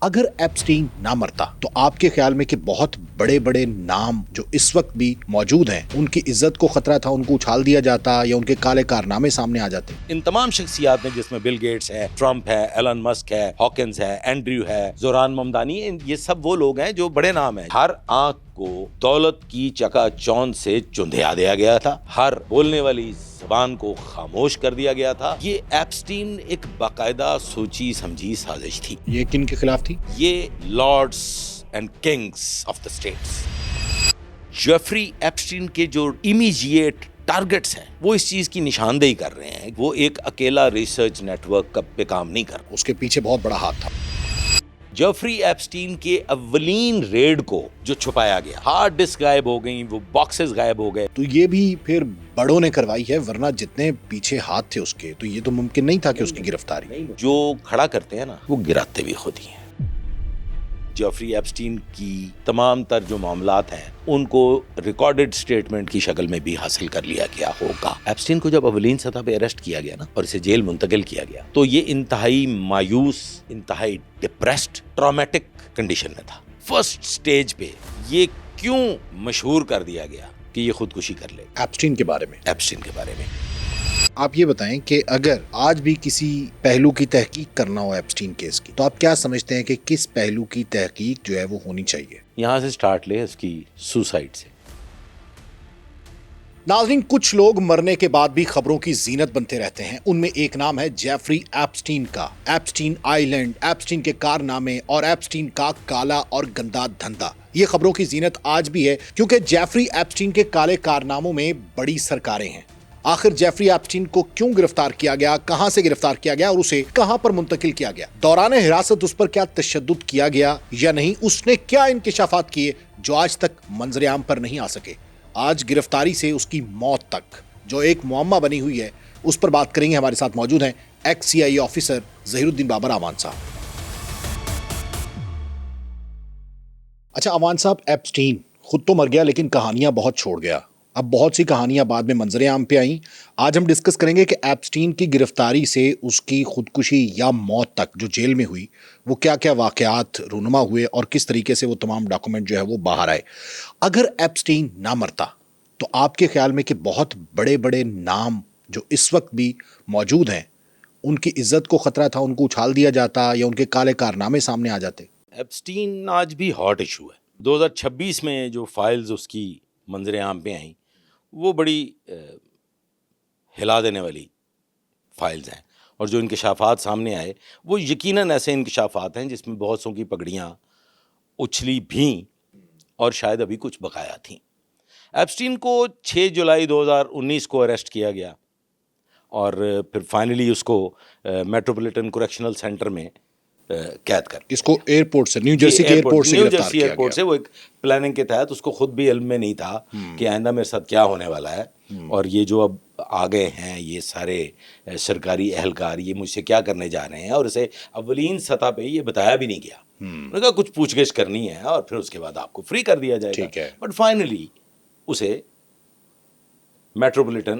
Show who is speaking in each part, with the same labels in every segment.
Speaker 1: اگر ایپسٹین نہ مرتا تو آپ کے خیال میں کہ بہت بڑے بڑے نام جو اس وقت بھی موجود ہیں ان کی عزت کو خطرہ تھا، ان کو اچھال دیا جاتا یا ان کے کالے کارنامے سامنے آ جاتے؟
Speaker 2: ان تمام شخصیات میں جس میں بل گیٹس ہے، ٹرمپ ہے، ایلن مسک ہے، ہاکنز ہے، اینڈریو ہے، زوران ممدانی، یہ سب وہ لوگ ہیں جو بڑے نام ہیں. ہر آنکھ کو دولت کی چکا چوند سے چندھیا دیا گیا تھا، ہر بولنے والی زبان کو خاموش کر دیا گیا تھا. یہ ایپسٹین ایک باقاعدہ سوچی سمجھی سازش تھی.
Speaker 1: یہ کن کے خلاف تھی؟
Speaker 2: یہ lords and kings of the states. Jeffrey Epstein کے جو امیجیٹ ٹارگٹس ہیں وہ اس چیز کی نشاندہی کر رہے ہیں. وہ ایک اکیلا ریسرچ نیٹ ورک پہ کام نہیں کر رہا،
Speaker 1: اس کے پیچھے بہت بڑا ہاتھ تھا.
Speaker 2: جیفری ایپسٹین کے اولین ریڈ کو جو چھپایا گیا، ہارڈ ڈسک غائب ہو گئی، وہ باکسز غائب ہو گئے.
Speaker 1: تو یہ بھی پھر بڑوں نے کروائی ہے، ورنہ جتنے پیچھے ہاتھ تھے اس کے تو یہ تو ممکن نہیں تھا کہ اس کی گرفتاری.
Speaker 2: جو کھڑا کرتے ہیں نا وہ گراتے بھی خود ہی ہیں. جیفری ایپسٹین کی تمام تر جو معاملات ہیں ان کو ریکارڈڈ سٹیٹمنٹ کی شکل میں بھی حاصل کر لیا گیا ہوگا. ایپسٹین کو جب اولین سطح پہ اریسٹ کیا گیا نا اور اسے جیل منتقل کیا گیا تو یہ انتہائی مایوس، انتہائی ڈپریسڈ، ٹرامیٹک کنڈیشن میں تھا. فرسٹ سٹیج پہ یہ کیوں مشہور کر دیا گیا کہ یہ خودکشی کر لے؟
Speaker 1: ایپسٹین کے بارے میں
Speaker 2: آپ
Speaker 1: یہ بتائیں کہ اگر آج بھی کسی پہلو کی تحقیق کرنا ہو ایپسٹین کیس کی تو آپ کیا سمجھتے ہیں کہ کس پہلو کی تحقیق جو ہے وہ ہونی چاہیے؟
Speaker 2: یہاں سے سٹارٹ لے اس کی سوسائڈ سے.
Speaker 1: ناظرین، کچھ لوگ مرنے کے بعد بھی خبروں کی زینت بنتے رہتے ہیں. ان میں ایک نام ہے جیفری ایپسٹین کا. ایپسٹین آئی لینڈ، ایپسٹین کے کارنامے اور ایپسٹین کا کالا اور گندا دھندا یہ خبروں کی زینت آج بھی ہے، کیونکہ جیفری ایپسٹین کے کالے کارناموں میں بڑی سرکاریں ہیں. آخر جیفری ایپسٹین کو کیوں گرفتار کیا گیا، کہاں سے گرفتار کیا گیا اور اسے کہاں پر منتقل کیا گیا؟ دوران حراست اس پر کیا تشدد کیا گیا یا نہیں؟ اس نے کیا انکشافات کیے جو آج تک منظر عام پر نہیں آ سکے؟ آج گرفتاری سے اس کی موت تک جو ایک معمہ بنی ہوئی ہے اس پر بات کریں گے. ہمارے ساتھ موجود ہیں ایکس CIA آفیسر ظہیر الدین بابر امان صاحب. اچھا امان صاحب، ایپسٹین خود تو مر گیا لیکن کہانیاں بہت چھوڑ گیا. اب بہت سی کہانیاں بعد میں منظر عام پہ آئیں. آج ہم ڈسکس کریں گے کہ ایپسٹین کی گرفتاری سے اس کی خودکشی یا موت تک جو جیل میں ہوئی وہ کیا کیا واقعات رونما ہوئے اور کس طریقے سے وہ تمام ڈاکومنٹ جو ہے وہ باہر آئے. اگر ایپسٹین نہ مرتا تو آپ کے خیال میں کہ بہت بڑے بڑے نام جو اس وقت بھی موجود ہیں ان کی عزت کو خطرہ تھا، ان کو اچھال دیا جاتا یا ان کے کالے کارنامے سامنے آ جاتے؟
Speaker 2: ایپسٹین آج بھی ہاٹ ایشو ہے. 2026 میں جو فائلز اس کی منظر عام پہ آئیں وہ بڑی ہلا دینے والی فائلز ہیں، اور جو انکشافات سامنے آئے وہ یقیناً ایسے انکشافات ہیں جس میں بہت سوں کی پگڑیاں اچھلی بھی اور شاید ابھی کچھ بقایا تھیں. ایپسٹین کو 6 جولائی 2019 کو اریسٹ کیا گیا اور پھر فائنلی اس کو میٹروپولیٹن کریکشنل سینٹر میں قید کر
Speaker 1: اس کو ایئرپورٹ سے، نیو جرسی کے ایئرپورٹ سے گرفتار کیا
Speaker 2: ایئرپورٹ سے. وہ ایک پلاننگ کے تحت، اس کو خود بھی علم میں نہیں تھا کہ آئندہ میرے ساتھ کیا ہونے والا ہے، اور یہ جو اب آ گئے ہیں یہ سارے سرکاری اہلکار یہ مجھ سے کیا کرنے جا رہے ہیں، اور اسے اولین سطح پہ یہ بتایا بھی نہیں گیا. انہوں نے کہا کچھ پوچھ گچھ کرنی ہے اور پھر اس کے بعد آپ کو فری کر دیا جائے گا. بٹ فائنلی اسے میٹروپولیٹن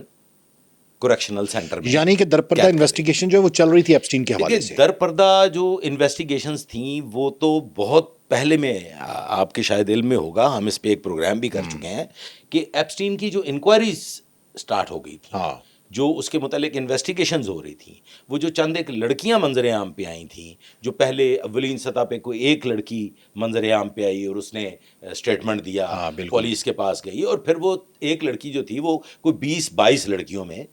Speaker 2: کریکشنل سینٹر میں،
Speaker 1: یعنی کہ درپردہ انویسٹیگیشن جو ہے وہ چل رہی تھی ایپسٹین کے حوالے سے.
Speaker 2: درپردہ جو انویسٹیگیشنز تھیں وہ تو بہت پہلے میں، آپ کے شاید علم میں ہوگا، ہم اس پہ ایک پروگرام بھی کر چکے ہیں کہ ایپسٹین کی جو انکوائریز سٹارٹ ہو گئی تھی، جو اس کے متعلق انویسٹیگیشنز ہو رہی تھیں، وہ جو چند ایک لڑکیاں منظر عام پہ آئی تھیں، جو پہلے اولین سطح پہ کوئی ایک لڑکی منظر عام پہ آئی اور اس نے اسٹیٹمنٹ دیا، پولیس کے پاس گئی، اور پھر وہ ایک لڑکی جو تھی وہ کوئی 20-22 لڑکیوں میں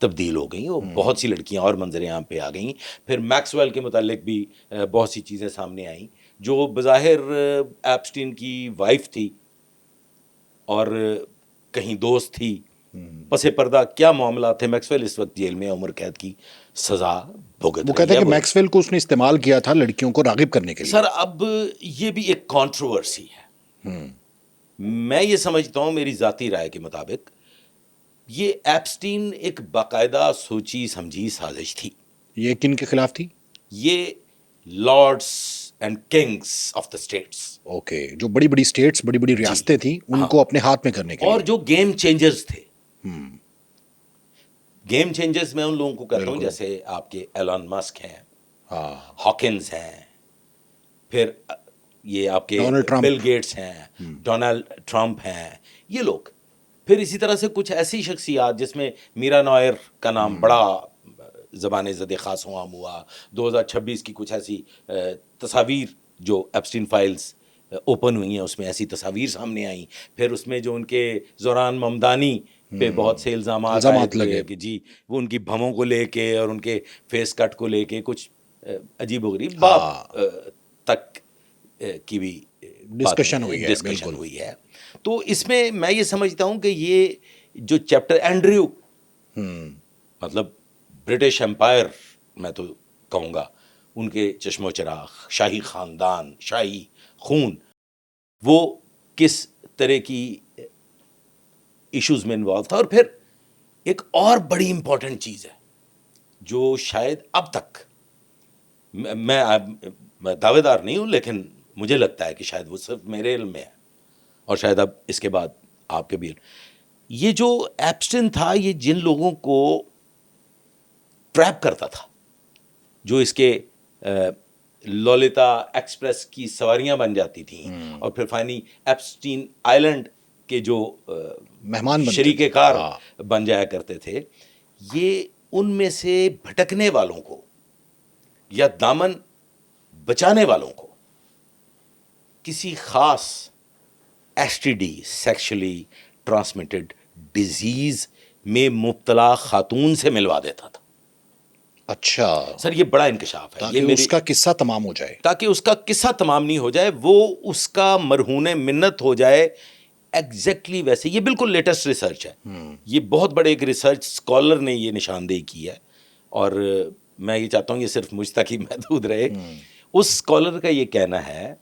Speaker 2: تبدیل ہو گئیں، اور بہت سی لڑکیاں اور منظر عام پہ آ گئیں. پھر میکسویل کے متعلق بھی بہت سی چیزیں سامنے آئیں جو بظاہر ایپسٹین کی وائف تھی اور کہیں دوست تھی. پس پردہ کیا معاملات تھے؟ میکسویل اس وقت جیل میں عمر قید کی سزا بھگت رہی ہے.
Speaker 1: وہ کہتے ہیں کہ میکسویل کو اس نے استعمال کیا تھا لڑکیوں کو راغب کرنے کے لیے.
Speaker 2: سر اب یہ بھی ایک کانٹروورسی ہے. میں یہ سمجھتا ہوں میری ذاتی رائے کے مطابق یہ ایپسٹین ایک باقاعدہ سوچی سمجھی سازش تھی.
Speaker 1: یہ کن کے خلاف تھی؟
Speaker 2: یہ lords and kings of the states.
Speaker 1: Okay, جو بڑی بڑی اسٹیٹس، بڑی بڑی ریاستیں تھیں ان کو اپنے ہاتھ میں کرنے کے لیے،
Speaker 2: اور جو گیم چینجرز تھے. گیم چینجرز میں ان لوگوں کو کہتا ہوں جیسے آپ کے ایلن مسک ہیں، ہاکنز ہیں، پھر یہ آپ کے بل گیٹس ہیں, ڈونلڈ ٹرمپ ہیں, یہ لوگ. پھر اسی طرح سے کچھ ایسی شخصیات جس میں میرا نوئر کا نام بڑا زبان زد خاص عام ہوا. 2026 کی کچھ ایسی تصاویر جو ایپسٹین فائلز اوپن ہوئی ہیں, اس میں ایسی تصاویر سامنے آئیں. پھر اس میں جو ان کے زوران ممدانی پہ بہت سے الزامات لگے کہ جی وہ ان کی بھووں کو لے کے اور ان کے فیس کٹ کو لے کے کچھ عجیب و غریب باپ تک کی بھی ڈسکشن ہوئی ہے. تو اس میں میں یہ سمجھتا ہوں کہ یہ جو چیپٹر اینڈریو مطلب برٹش امپائر میں تو کہوں گا, ان کے چشم و چراغ, شاہی خاندان, شاہی خون, وہ کس طرح کی ایشوز میں انوالو تھا. اور پھر ایک اور بڑی امپورٹنٹ چیز ہے جو شاید اب تک, میں دعوے دار نہیں ہوں لیکن مجھے لگتا ہے کہ شاید وہ صرف میرے علم میں ہے اور شاید اب اس کے بعد آپ کے بھی. یہ جو ایپسٹن تھا, یہ جن لوگوں کو ٹریپ کرتا تھا, جو اس کے لولیتا ایکسپریس کی سواریاں بن جاتی تھیں اور پھر فائنلی ایپسٹین آئیلینڈ کے جو مہمان شریک کار بن جایا کرتے تھے, یہ ان میں سے بھٹکنے والوں کو یا دامن بچانے والوں کو کسی خاص S T D, sexually transmitted disease میں مبتلا خاتون سے ملوا دیتا تھا.
Speaker 1: اچھا
Speaker 2: سر, یہ بڑا انکشاف ہے.
Speaker 1: تاکہ اس کا قصہ تمام ہو جائے,
Speaker 2: تاکہ اس کا قصہ تمام نہیں ہو جائے, وہ اس کا مرہون منت ہو جائے. ایگزیکٹلی ویسے یہ بالکل لیٹسٹ ریسرچ ہے. یہ بہت بڑے ایک ریسرچ اسکالر نے یہ نشاندہی کی ہے اور میں یہ چاہتا ہوں یہ صرف مجھ تک ہی محدود رہے. اس اسکالر کا یہ کہنا ہے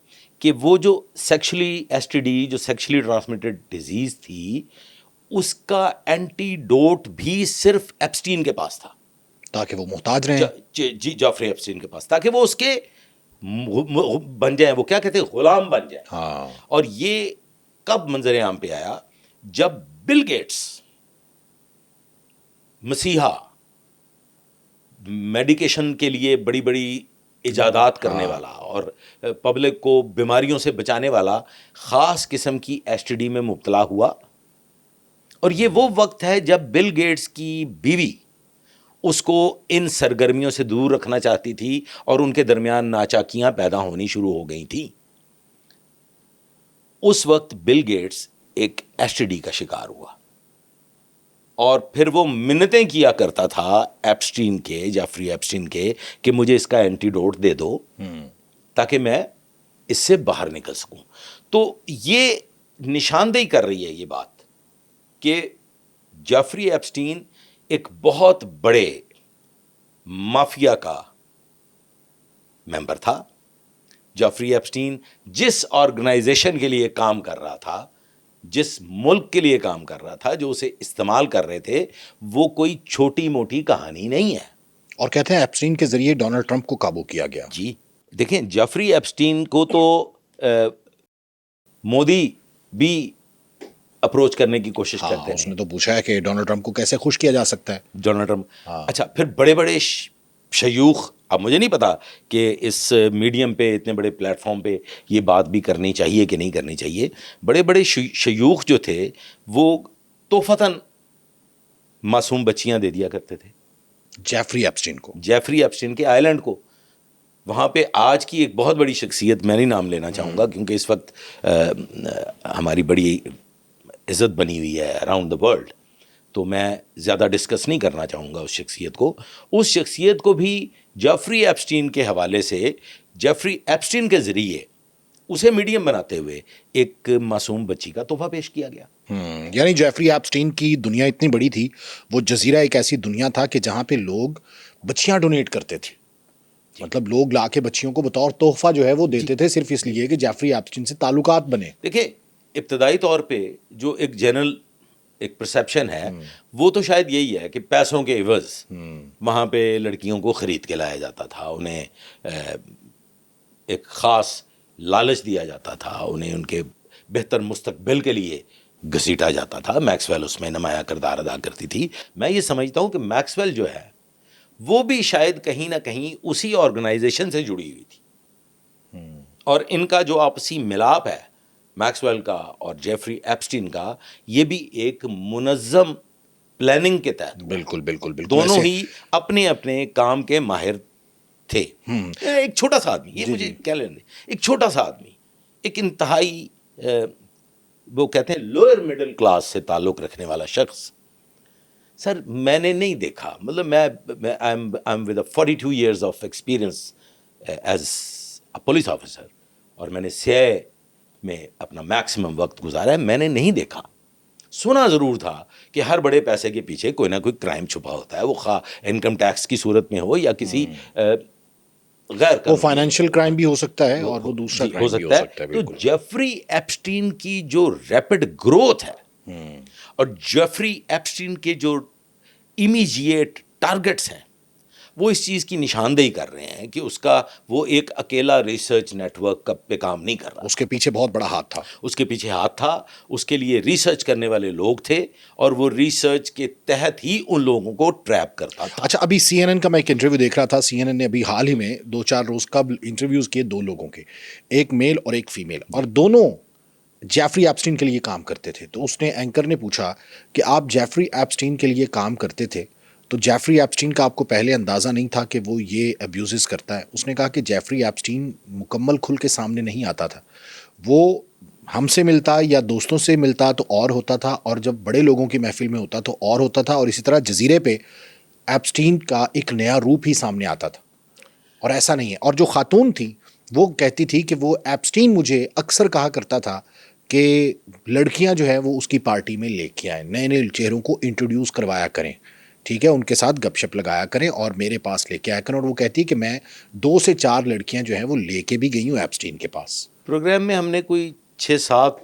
Speaker 2: کہ وہ جو سیکشلی ایس ٹی ڈی, جو سیکشلی ٹرانسمیٹڈ ڈیزیز تھی, اس کا اینٹی ڈوٹ بھی صرف ایپسٹین کے پاس تھا,
Speaker 1: تاکہ وہ محتاج رہیں.
Speaker 2: جی, جعفری ایپسٹین کے پاس, تاکہ وہ اس کے بن جائیں, وہ کیا کہتے ہیں, غلام بن جائیں. اور یہ کب منظر عام پہ آیا؟ جب بل گیٹس, مسیحا, میڈیکیشن کے لیے بڑی بڑی ایجادات کرنے والا اور پبلک کو بیماریوں سے بچانے والا, خاص قسم کی ایس ٹی ڈی میں مبتلا ہوا. اور یہ وہ وقت ہے جب بل گیٹس کی بیوی اس کو ان سرگرمیوں سے دور رکھنا چاہتی تھی اور ان کے درمیان ناچاکیاں پیدا ہونی شروع ہو گئی تھیں. اس وقت بل گیٹس ایک ایس ٹی ڈی کا شکار ہوا اور پھر وہ منتیں کیا کرتا تھا ایپسٹین کے, جعفری ایپسٹین کے, کہ مجھے اس کا اینٹی ڈوٹ دے دو تاکہ میں اس سے باہر نکل سکوں. تو یہ نشاندہی کر رہی ہے یہ بات کہ جعفری ایپسٹین ایک بہت بڑے مافیا کا ممبر تھا. جعفری ایپسٹین جس آرگنائزیشن کے لیے کام کر رہا تھا, جس ملک کے لیے کام کر رہا تھا, جو اسے استعمال کر رہے تھے, وہ کوئی چھوٹی موٹی کہانی نہیں ہے.
Speaker 1: اور کہتے ہیں ایپسٹین کے ذریعے ڈونلڈ ٹرمپ کو قابو کیا گیا.
Speaker 2: جی دیکھیں, جعفری ایپسٹین کو تو مودی بھی اپروچ کرنے کی کوشش کرتے ہیں.
Speaker 1: اس نے تو پوچھا ہے کہ ڈونلڈ ٹرمپ کو کیسے خوش کیا جا سکتا ہے.
Speaker 2: ڈونلڈ ٹرمپ, اچھا, پھر بڑے بڑے شیوخ, اب مجھے نہیں پتا کہ اس میڈیم پہ, اتنے بڑے پلیٹ فارم پہ یہ بات بھی کرنی چاہیے کہ نہیں کرنی چاہیے. بڑے بڑے شیوخ جو تھے وہ تحفتاً معصوم بچیاں دے دیا کرتے تھے
Speaker 1: جعفری ایپسٹین کو,
Speaker 2: جعفری ایپسٹین کے آئیلینڈ کو. وہاں پہ آج کی ایک بہت بڑی شخصیت, میں نہیں نام لینا چاہوں گا کیونکہ اس وقت ہماری بڑی عزت بنی ہوئی ہے اراؤنڈ دا ورلڈ, تو میں زیادہ ڈسکس نہیں کرنا چاہوں گا اس شخصیت کو. اس شخصیت کو بھی جعفری ایپسٹین کے حوالے سے, جعفری ایپسٹین کے ذریعے اسے میڈیم بناتے ہوئے ایک معصوم بچی کا تحفہ پیش کیا گیا.
Speaker 1: یعنی جعفری ایپسٹین کی دنیا اتنی بڑی تھی, وہ جزیرہ ایک ایسی دنیا تھا کہ جہاں پہ لوگ بچیاں ڈونیٹ کرتے تھے. مطلب لوگ لا کے بچیوں کو بطور تحفہ جو ہے وہ دیتے تھے, صرف اس لیے کہ جعفری ایپسٹین سے تعلقات بنے.
Speaker 2: دیکھیں, ابتدائی طور پہ جو ایک جنرل ایک پرسیپشن ہے وہ تو شاید یہی ہے کہ پیسوں کے عوض وہاں پہ لڑکیوں کو خرید کے لایا جاتا تھا, انہیں ایک خاص لالچ دیا جاتا تھا, انہیں ان کے بہتر مستقبل کے لیے گھسیٹا جاتا تھا. میکسویل اس میں نمایاں کردار ادا کرتی تھی. میں یہ سمجھتا ہوں کہ میکسویل جو ہے وہ بھی شاید کہیں نہ کہیں اسی آرگنائزیشن سے جڑی ہوئی تھی اور ان کا جو آپسی ملاپ ہے میکسویل کا اور جیفری ایپسٹین کا، یہ بھی ایک منظم پلاننگ کے تحت ہوا۔
Speaker 1: بالکل بالکل بالکل،
Speaker 2: دونوں
Speaker 1: ایسے
Speaker 2: ہی اپنے اپنے کام کے ماہر تھے۔ ایک چھوٹا سا آدمی، یہ مجھے کہہ لینے، ایک چھوٹا سا آدمی، ایک انتہائی وہ کہتے ہیں لوئر مڈل کلاس سے تعلق رکھنے والا شخص، سر میں نے نہیں دیکھا، مطلب میں I'm with 42 years of experience as a police officer، اور میں نے CIA میں اپنا میکسیمم وقت گزارا ہے، میں نے نہیں دیکھا، سنا ضرور تھا کہ ہر بڑے پیسے کے پیچھے کوئی نہ کوئی کرائم چھپا ہوتا ہے، وہ خواہ انکم ٹیکس کی صورت میں ہو یا کسی غیر،
Speaker 1: وہ فائنینشیل کرائم بھی ہو سکتا ہے اور وہ دوسرا کرائم بھی ہو سکتا ہے۔
Speaker 2: تو جیفری ایپسٹین کی جو ریپڈ گروتھ ہے اور جیفری ایپسٹین کے جو امیجیٹ ٹارگٹس ہیں، وہ اس چیز کی نشاندہی کر رہے ہیں کہ اس کا وہ ایک اکیلا ریسرچ نیٹ ورک پہ کام نہیں کر رہا،
Speaker 1: اس کے پیچھے بہت بڑا ہاتھ تھا،
Speaker 2: اس کے پیچھے ہاتھ تھا، اس کے لیے ریسرچ کرنے والے لوگ تھے اور وہ ریسرچ کے تحت ہی ان لوگوں کو ٹریپ کرتا تھا۔
Speaker 1: اچھا، ابھی CNN کا میں ایک انٹرویو دیکھ رہا تھا، CNN نے ابھی حال ہی میں 2-4 روز قبل انٹرویوز کیے 2 لوگوں کے، ایک میل اور ایک فیمیل، اور دونوں جیفری ایپسٹین کے لیے کام کرتے تھے۔ تو اس نے اینکر نے پوچھا کہ آپ جیفری ایپسٹین کے لیے کام کرتے تھے تو جیفری ایپسٹین کا آپ کو پہلے اندازہ نہیں تھا کہ وہ یہ ابیوزز کرتا ہے؟ اس نے کہا کہ جیفری ایپسٹین مکمل کھل کے سامنے نہیں آتا تھا، وہ ہم سے ملتا یا دوستوں سے ملتا تو اور ہوتا تھا، اور جب بڑے لوگوں کی محفل میں ہوتا تو اور ہوتا تھا، اور اسی طرح جزیرے پہ ایپسٹین کا ایک نیا روپ ہی سامنے آتا تھا، اور ایسا نہیں ہے۔ اور جو خاتون تھی وہ کہتی تھی کہ وہ ایپسٹین مجھے اکثر کہا کرتا تھا کہ لڑکیاں جو ہے وہ اس کی پارٹی میں لے کے آئیں، نئے نئے چہروں کو انٹروڈیوس کروایا کریں، ٹھیک ہے، ان کے ساتھ گپ شپ لگایا کریں اور میرے پاس لے کے آیا کریں۔ اور وہ کہتی ہے کہ میں 2 سے 4 لڑکیاں جو ہیں وہ لے کے بھی گئی ہوں ایپسٹین کے پاس۔
Speaker 2: پروگرام میں ہم نے کوئی 6-7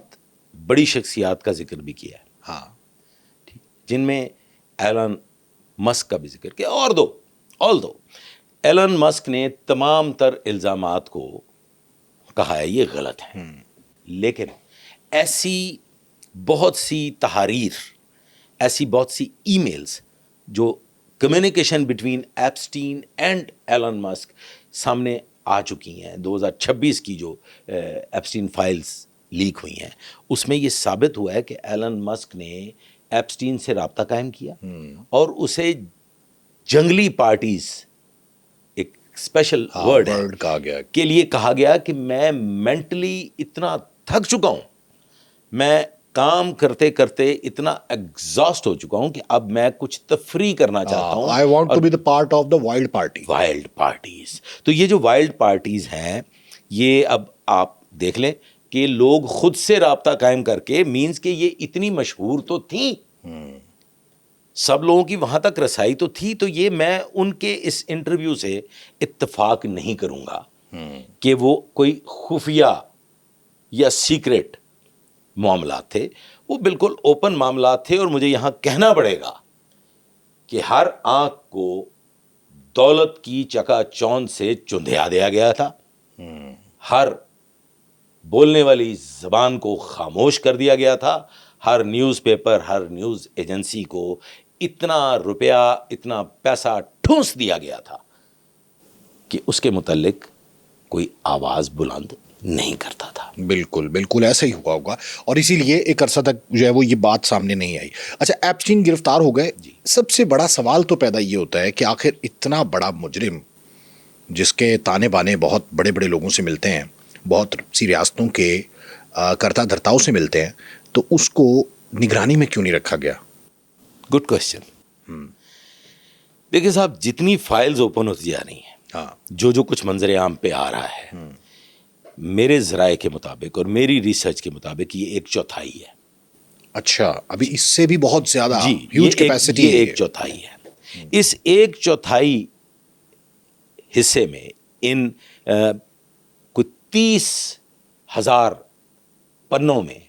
Speaker 2: بڑی شخصیات کا ذکر بھی کیا ہے،
Speaker 1: ہاں،
Speaker 2: جن میں ایلن مسک کا بھی ذکر کیا، اور دو ایلن مسک نے تمام تر الزامات کو کہا ہے یہ غلط ہے، لیکن ایسی بہت سی تحاریر، ایسی بہت سی ای میلز جو communication between Epstein and Elon Musk سامنے آ چکی ہیں، 2026 کی جو ایپسٹین فائلز لیک ہوئی ہیں، اس میں یہ ثابت ہوا ہے کہ ایلن مسک نے ایپسٹین سے رابطہ قائم کیا اور اسے جنگلی پارٹیز، ایک اسپیشل ورڈ
Speaker 1: کہا گیا
Speaker 2: کے لیے کہا گیا کہ میں مینٹلی اتنا تھک چکا ہوں، میں کام کرتے کرتے اتنا ایگزاسٹ ہو چکا ہوں کہ اب میں کچھ تفریح کرنا چاہتا ہوں،
Speaker 1: I want to be the part of the wild party۔
Speaker 2: Wild parties. تو یہ جو وائلڈ پارٹیز ہیں، یہ اب آپ دیکھ لیں کہ لوگ خود سے رابطہ قائم کر کے، مینز کہ یہ اتنی مشہور تو تھیں، سب لوگوں کی وہاں تک رسائی تو تھی، تو یہ میں ان کے اس انٹرویو سے اتفاق نہیں کروں گا کہ وہ کوئی خفیہ یا سیکرٹ معاملات تھے، وہ بالکل اوپن معاملات تھے۔ اور مجھے یہاں کہنا پڑے گا کہ ہر آنکھ کو دولت کی چکا چوند سے چندھیا دیا گیا تھا، ہر بولنے والی زبان کو خاموش کر دیا گیا تھا، ہر نیوز پیپر، ہر نیوز ایجنسی کو اتنا روپیہ، اتنا پیسہ ٹھونس دیا گیا تھا کہ اس کے متعلق کوئی آواز بلند نہیں کرتا تھا۔
Speaker 1: بالکل بالکل ایسا ہی ہوا ہوگا، اور اسی لیے ایک عرصہ تک جو ہے وہ یہ بات سامنے نہیں آئی۔ اچھا، ایپسٹین گرفتار ہو گئے، سب سے بڑا سوال تو پیدا یہ ہوتا ہے کہ آخر اتنا بڑا مجرم جس کے تانے بانے بہت بڑے بڑے لوگوں سے ملتے ہیں، بہت سی ریاستوں کے کرتا دھرتاؤں سے ملتے ہیں، تو اس کو نگرانی میں کیوں نہیں رکھا گیا؟
Speaker 2: Good question. دیکھیں صاحب، جتنی فائلز اوپن ہوتی جا رہی ہیں، جو کچھ منظر عام پہ آ رہا ہے، میرے ذرائع کے مطابق اور میری ریسرچ کے مطابق یہ 1/4 ہے۔
Speaker 1: اچھا، ابھی اس سے بھی بہت زیادہ ہیوج کیپیسٹی
Speaker 2: یہ 1/4 ہے۔ اس 1/4 حصے میں ان کوئی 30,000 پنوں میں،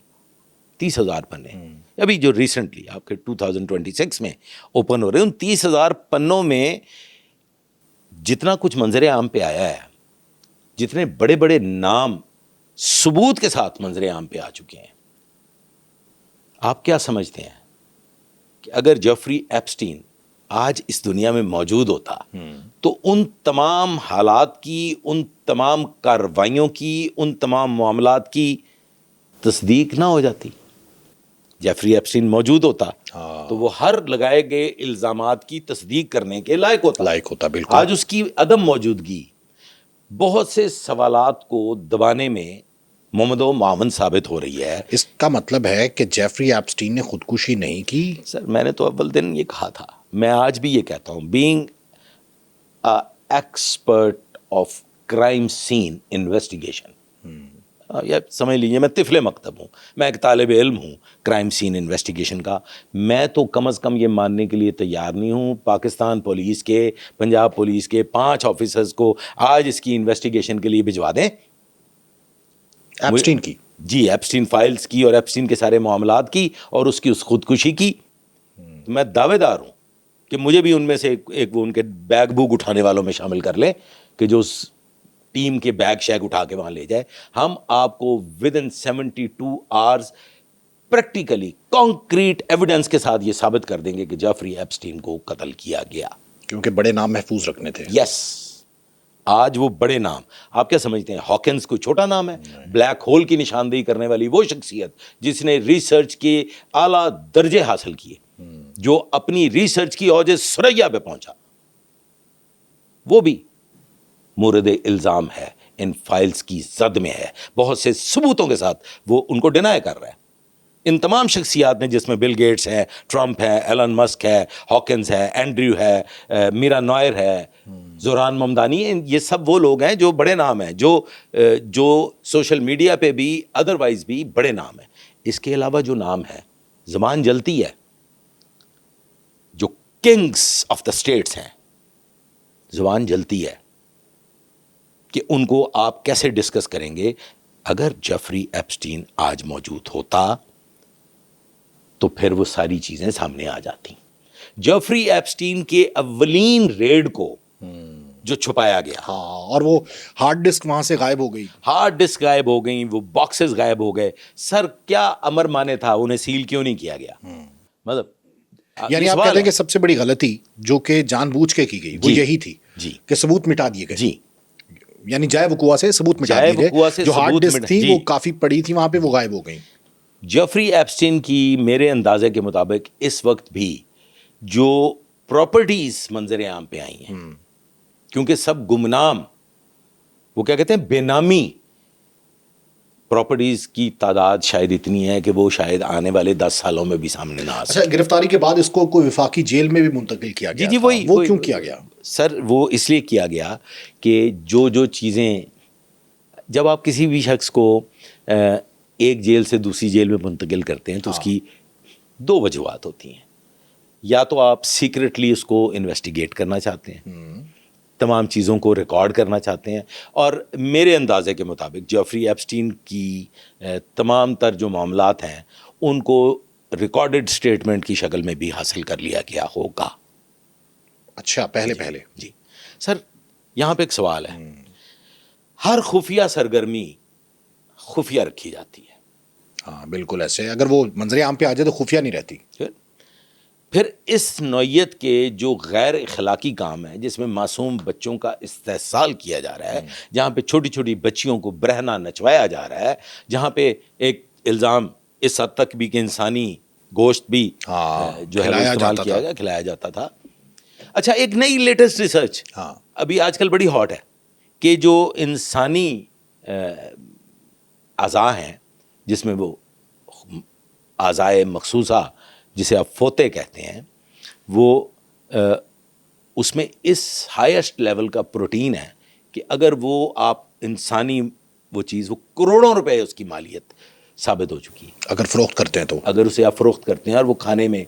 Speaker 2: 30,000 پنے ابھی جو ریسنٹلی آپ کے 2026 میں اوپن ہو رہے ہیں، ان 30,000 پنوں میں جتنا کچھ منظر عام پہ آیا ہے، جتنے بڑے بڑے نام ثبوت کے ساتھ منظر عام پہ آ چکے ہیں، آپ کیا سمجھتے ہیں کہ اگر جیفری ایپسٹین آج اس دنیا میں موجود ہوتا تو ان تمام حالات کی، ان تمام کارروائیوں کی، ان تمام معاملات کی تصدیق نہ ہو جاتی. جیفری ایپسٹین موجود ہوتا تو وہ ہر لگائے گئے الزامات کی تصدیق کرنے کے لائق ہوتا.
Speaker 1: بالکل.
Speaker 2: آج اس کی عدم موجودگی بہت سے سوالات کو دبانے میں ممد و معاون ثابت ہو رہی ہے.
Speaker 1: اس کا مطلب ہے کہ جیفری ایپسٹین نے خودکشی نہیں کی؟
Speaker 2: سر میں نے تو اول دن یہ کہا تھا، میں آج بھی یہ کہتا ہوں، being expert of crime scene investigation, یا سمجھ لیجیے میں طفل مکتب ہوں، میں ایک طالب علم ہوں کرائم سین انویسٹیگیشن کا. میں تو کم از کم یہ ماننے کے لیے تیار نہیں ہوں پاکستان پولیس کے، پنجاب پولیس کے 5 آفیسرز کو آج اس کی انویسٹیگیشن کے لیے بھجوا دیں.
Speaker 1: ایپسٹین کی؟ جی،
Speaker 2: ایپسٹین فائلز کی اور ایپسٹین کے سارے معاملات کی اور اس کی اس خودکشی کی. میں دعوے دار ہوں کہ مجھے بھی ان میں سے ایک وہ ان کے بیگ بوگ اٹھانے والوں میں شامل کر لیں کہ جو اس ٹیم کے بیگ شیگ اٹھا کے وہاں لے جائے. ہم آپ کو ودن 72 آورز پریکٹیکلی کانکریٹ ایویڈنس کے ساتھ یہ ثابت کر دیں گے کہ جیفری ایپسٹین کو قتل کیا گیا.
Speaker 1: کیونکہ بڑے نام محفوظ رکھنے تھے.
Speaker 2: یس، آج وہ بڑے نام، آپ کیا سمجھتے ہیں ہاکنز کوئی چھوٹا نام ہے؟ بلیک ہول کی نشاندہی کرنے والی وہ شخصیت جس نے ریسرچ کے اعلیٰ درجے حاصل کیے، جو اپنی ریسرچ کی اوج ثریا پہ پہنچا، وہ بھی مورد الزام ہے، ان فائلز کی زد میں ہے، بہت سے ثبوتوں کے ساتھ وہ ان کو ڈینائی کر رہا ہے. ان تمام شخصیات نے، جس میں بل گیٹس ہے، ٹرمپ ہے، ایلن مسک ہے، ہاکنز ہے، اینڈریو ہے، میرا نوئر ہے، زوران ممدانی، یہ سب وہ لوگ ہیں جو بڑے نام ہیں، جو سوشل میڈیا پہ بھی ادروائز بھی بڑے نام ہیں. اس کے علاوہ جو نام ہے، زبان جلتی ہے، جو کنگز آف دا اسٹیٹس ہیں، زبان جلتی ہے کہ ان کو آپ کیسے ڈسکس کریں گے. اگر جیفری ایپسٹین آج موجود ہوتا تو پھر وہ ساری چیزیں سامنے آ جاتی. جیفری ایپسٹین کے اولین ریڈ کو جو چھپایا گیا،
Speaker 1: اور وہ ہارڈ ڈسک وہاں سے غائب ہو گئی،
Speaker 2: ہارڈ ڈسک غائب ہو گئی، وہ باکسز غائب ہو گئے. سر کیا امر مانے تھا، انہیں سیل کیوں نہیں کیا گیا؟ مطلب
Speaker 1: یعنی آپ کہتے ہیں کہ سب سے بڑی غلطی جو کہ جان بوجھ کے کی گئی وہ یہی تھی کہ ثبوت مٹا دیے گئے.
Speaker 2: جی،
Speaker 1: یعنی جائے وقوع سے ثبوت مٹا دیے گئے، جو ہارڈ ڈسک تھی وہ کافی پڑی تھی وہاں پہ، وہ غائب ہو گئی.
Speaker 2: جیفری ایپسٹین کی میرے اندازے کے مطابق اس وقت بھی جو پراپرٹیز منظر عام پہ آئی ہیں، کیونکہ سب گمنام، وہ کیا کہتے ہیں، بے نامی پراپرٹیز کی تعداد شاید اتنی ہے کہ وہ شاید آنے والے 10 سالوں میں بھی سامنے نہ آ سکے.
Speaker 1: اچھا، گرفتاری کے بعد اس کو کوئی وفاقی جیل میں بھی منتقل کیا گیا؟
Speaker 2: جی،
Speaker 1: وہ کیوں کیا گیا؟
Speaker 2: سر وہ اس لیے کیا گیا کہ جو چیزیں، جب آپ کسی بھی شخص کو ایک جیل سے دوسری جیل میں منتقل کرتے ہیں تو اس کی 2 وجوہات ہوتی ہیں. یا تو آپ سیکرٹلی اس کو انویسٹیگیٹ کرنا چاہتے ہیں، تمام چیزوں کو ریکارڈ کرنا چاہتے ہیں، اور میرے اندازے کے مطابق جیفری ایپسٹین کی تمام تر جو معاملات ہیں ان کو ریکارڈڈ سٹیٹمنٹ کی شکل میں بھی حاصل کر لیا گیا ہوگا.
Speaker 1: اچھا، پہلے
Speaker 2: جی سر، یہاں پہ ایک سوال ہے. ہر خفیہ سرگرمی خفیہ رکھی جاتی ہے.
Speaker 1: ہاں بالکل ایسے، اگر وہ منظر عام پہ آ جائے تو خفیہ نہیں رہتی.
Speaker 2: پھر اس نوعیت کے جو غیر اخلاقی کام ہیں، جس میں معصوم بچوں کا استحصال کیا جا رہا ہے، جہاں پہ چھوٹی چھوٹی بچیوں کو برہنہ نچوایا جا رہا ہے، جہاں پہ ایک الزام اس حد تک بھی کہ انسانی گوشت بھی جو ہے وہ استعمال کیا گیا، کھلایا جاتا تھا. اچھا، ایک نئی لیٹسٹ ریسرچ ابھی آج کل بڑی ہاٹ ہے کہ جو انسانی اعضاء ہیں، جس میں وہ اعضائے مخصوصہ جسے آپ فوتے کہتے ہیں، وہ اس میں اس ہائیسٹ لیول کا پروٹین ہے کہ اگر وہ آپ انسانی وہ چیز، وہ کروڑوں روپے اس کی مالیت ثابت ہو چکی ہے
Speaker 1: اگر فروخت کرتے ہیں تو،
Speaker 2: اگر اسے آپ فروخت کرتے ہیں اور وہ کھانے میں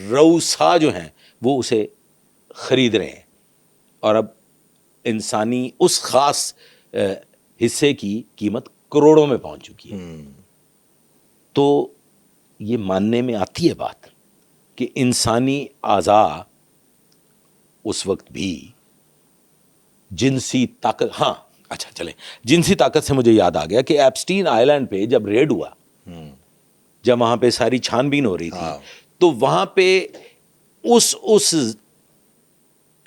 Speaker 2: روسا جو ہیں وہ اسے خرید رہے ہیں، اور اب انسانی اس خاص حصے کی قیمت کروڑوں میں پہنچ چکی ہے. تو یہ ماننے میں آتی ہے بات کہ انسانی اعضاء اس وقت بھی جنسی طاقت، ہاں اچھا چلیں، جنسی طاقت سے مجھے یاد آ گیا کہ ایپسٹین آئی لینڈ پہ جب ریڈ ہوا، جب وہاں پہ ساری چھان بین ہو رہی تھی، تو وہاں پہ اس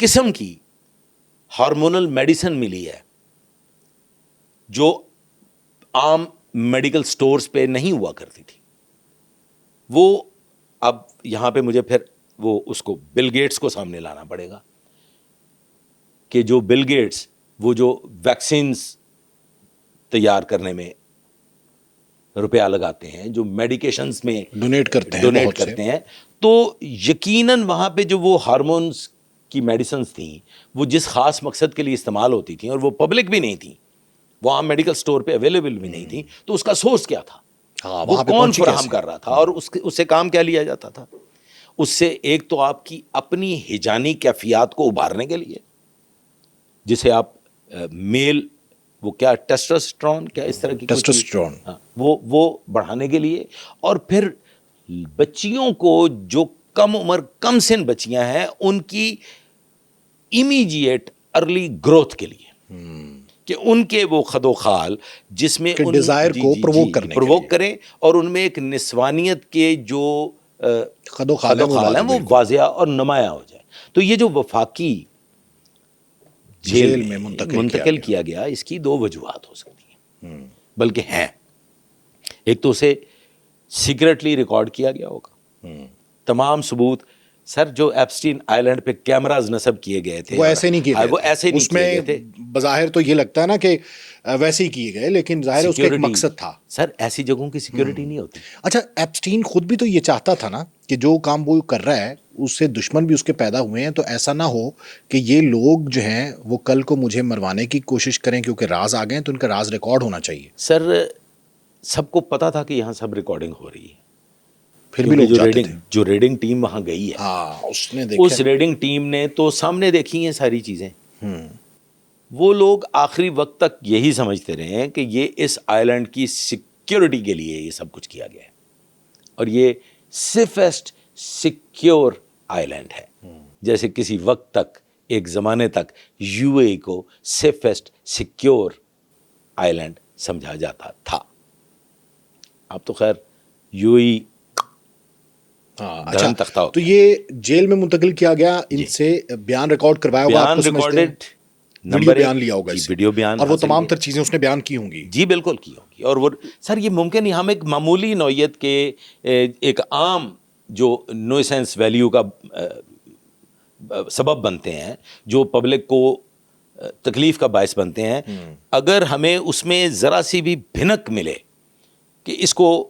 Speaker 2: قسم کی ہارمونل میڈیسن ملی ہے جو عام میڈیکل سٹورز پہ نہیں ہوا کرتی تھی. وہ اب یہاں پہ مجھے پھر وہ اس کو بل گیٹس کو سامنے لانا پڑے گا کہ جو بل گیٹس وہ جو ویکسینز تیار کرنے میں روپیہ لگاتے ہیں, جو میڈیکیشنز میں
Speaker 1: ڈونیٹ کرتے
Speaker 2: ہیں, تو یقیناً وہاں پہ جو وہ ہارمونز کی میڈیسنز تھیں وہ جس خاص مقصد کے لیے استعمال ہوتی تھیں, اور وہ پبلک بھی نہیں تھیں, وہ عام میڈیکل سٹور پہ اویلیبل بھی نہیں تھیں, تو اس کا سورس کیا تھا, وہ کون فراہم کر رہا تھا, اور اس سے کام کیا لیا جاتا تھا. اس سے ایک تو آپ کی اپنی ہیجانی کیفیات کو ابھارنے کے لیے, جسے آپ میل وہ کیا ٹیسٹوسٹرون کیا اس طرح کی
Speaker 1: ٹیسٹوسٹرون
Speaker 2: وہ بڑھانے کے لیے, اور پھر بچیوں کو جو کم عمر کم سن بچیاں ہیں ان کی امیجیٹ ارلی گروتھ کے لیے, کہ ان کے وہ خد و خال جس میں ان
Speaker 1: ڈیزائر کو
Speaker 2: پرووک کریں, اور ان میں ایک نسوانیت کے جو
Speaker 1: خد و خال
Speaker 2: ہیں وہ واضح اور نمایاں ہو جائے. تو یہ جو وفاقی جیل میں منتقل کیا گیا, اس کی دو وجوہات ہو سکتی ہیں, بلکہ ہیں. ایک تو اسے سیکرٹلی ریکارڈ کیا گیا ہوگا, تمام ثبوت. سر جو ایپسٹین آئی لینڈ پہ کیمراز نصب کیے گئے تھے
Speaker 1: وہ ایسے نہیں کیے گئے,
Speaker 2: وہ ایسے نہیں کیے گئے تھے.
Speaker 1: بظاہر تو یہ لگتا ہے نا کہ ویسے ہی کیے گئے, لیکن ظاہر اس کا ایک مقصد تھا.
Speaker 2: سر ایسی جگہوں کی سیکیورٹی نہیں ہوتی.
Speaker 1: اچھا, ایپسٹین خود بھی تو یہ چاہتا تھا نا کہ جو کام وہ کر رہا ہے اس سے دشمن بھی اس کے پیدا ہوئے ہیں, تو ایسا نہ ہو کہ یہ لوگ جو ہیں وہ کل کو مجھے مروانے کی کوشش کریں, کیونکہ راز آ گئے ہیں تو ان کا راز ریکارڈ ہونا چاہیے.
Speaker 2: سر سب کو پتا تھا کہ یہاں سب ریکارڈنگ ہو رئی ہے,
Speaker 1: پھر بھی لوگ چاہتے تھے.
Speaker 2: جو ریڈنگ ٹیم وہاں گئی ہے, اس ریڈنگ ٹیم نے تو سامنے دیکھی ہیں ساری چیزیں. وہ لوگ آخری وقت تک یہی سمجھتے رہے ہیں کہ یہ اس آئی لینڈ کی سیکیورٹی کے لیے یہ سب کچھ کیا گیا ہے, اور یہ سیفسٹ سیکیور آئی لینڈ ہے. جیسے کسی وقت تک, ایک زمانے تک یو اے کو سیفسٹ سیکیور آئی لینڈ سمجھا جاتا تھا. اب تو خیر یو اے
Speaker 1: اچھا, تو یہ جیل میں منتقل کیا گیا, ان سے بیان ریکارڈ کروایا ہوگا,
Speaker 2: بیان ریکارڈڈ
Speaker 1: ویڈیو بیان لیا ہوگا,
Speaker 2: ویڈیو بیان,
Speaker 1: اور وہ تمام تر چیزیں اس نے بیان کی ہوں گی.
Speaker 2: جی بالکل کی ہوں گی. اور وہ سر یہ ممکن نہیں, ہم ایک معمولی نوعیت کے ایک عام جو نوئسنس ویلیو کا سبب بنتے ہیں, جو پبلک کو تکلیف کا باعث بنتے ہیں, اگر ہمیں اس میں ذرا سی بھی بھنک ملے کہ اس کو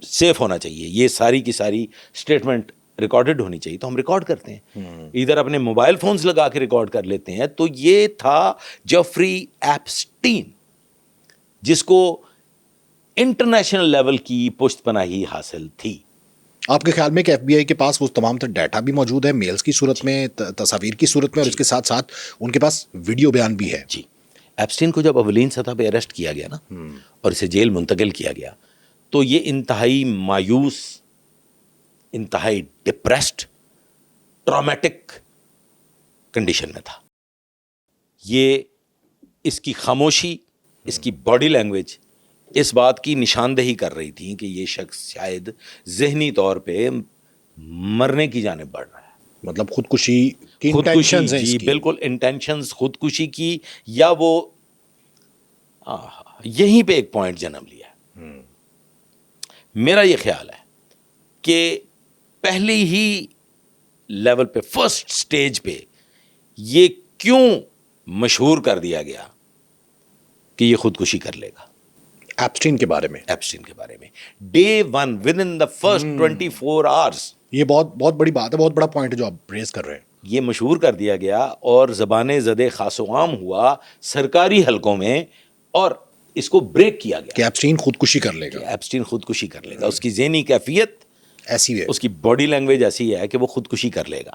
Speaker 2: سیف ہونا چاہیے, یہ ساری کی ساری اسٹیٹمنٹ ریکارڈڈ ہونی چاہیے, تو ہم ریکارڈ کرتے ہیں. ادھر اپنے موبائل فونز لگا کے ریکارڈ کر لیتے ہیں. تو یہ تھا جیفری ایپسٹین, جس کو انٹرنیشنل لیول کی پشت پناہی حاصل تھی.
Speaker 1: آپ کے خیال میں کہ ایف بی آئی کے پاس وہ تمام تر ڈیٹا بھی موجود ہے, میلز کی صورت میں, تصاویر کی صورت میں, اور اس کے ساتھ ساتھ ان کے پاس ویڈیو بیان بھی ہے؟
Speaker 2: جی, ایپسٹین کو جب اولین سطح پہ اریسٹ کیا گیا نا, اور اسے جیل منتقل کیا گیا, تو یہ انتہائی مایوس, انتہائی ڈپریسڈ, ٹرامیٹک کنڈیشن میں تھا. یہ اس کی خاموشی, اس کی باڈی لینگویج اس بات کی نشاندہی کر رہی تھی کہ یہ شخص شاید ذہنی طور پہ مرنے کی جانب بڑھ رہا ہے.
Speaker 1: مطلب خودکشی کی انٹینشنز ہیں.
Speaker 2: جی بالکل, انٹینشنز خودکشی کی, یا وہ یہیں پہ ایک پوائنٹ جنم لیا. میرا یہ خیال ہے کہ پہلی ہی لیول پہ, فرسٹ سٹیج پہ یہ کیوں مشہور کر دیا گیا کہ یہ خودکشی کر لے گا.
Speaker 1: ایپسٹین کے بارے میں
Speaker 2: day one, with in the first 24 hours,
Speaker 1: یہ بہت بڑی بات ہے, بہت بڑا پوائنٹ ہے جو آپ ریز کر رہے ہیں.
Speaker 2: یہ مشہور کر دیا گیا اور زبان زدے خاص و عام ہوا سرکاری حلقوں میں, اور اس کو بریک کیا گیا
Speaker 1: کہ ایپسٹین خودکشی کر لے گا.
Speaker 2: ایپسٹین خودکشی کر لے گا. اس کی ذہنی کیفیت
Speaker 1: ایسی ہے,
Speaker 2: اس کی باڈی لینگویج ایسی ہے کہ وہ خودکشی کر لے گا.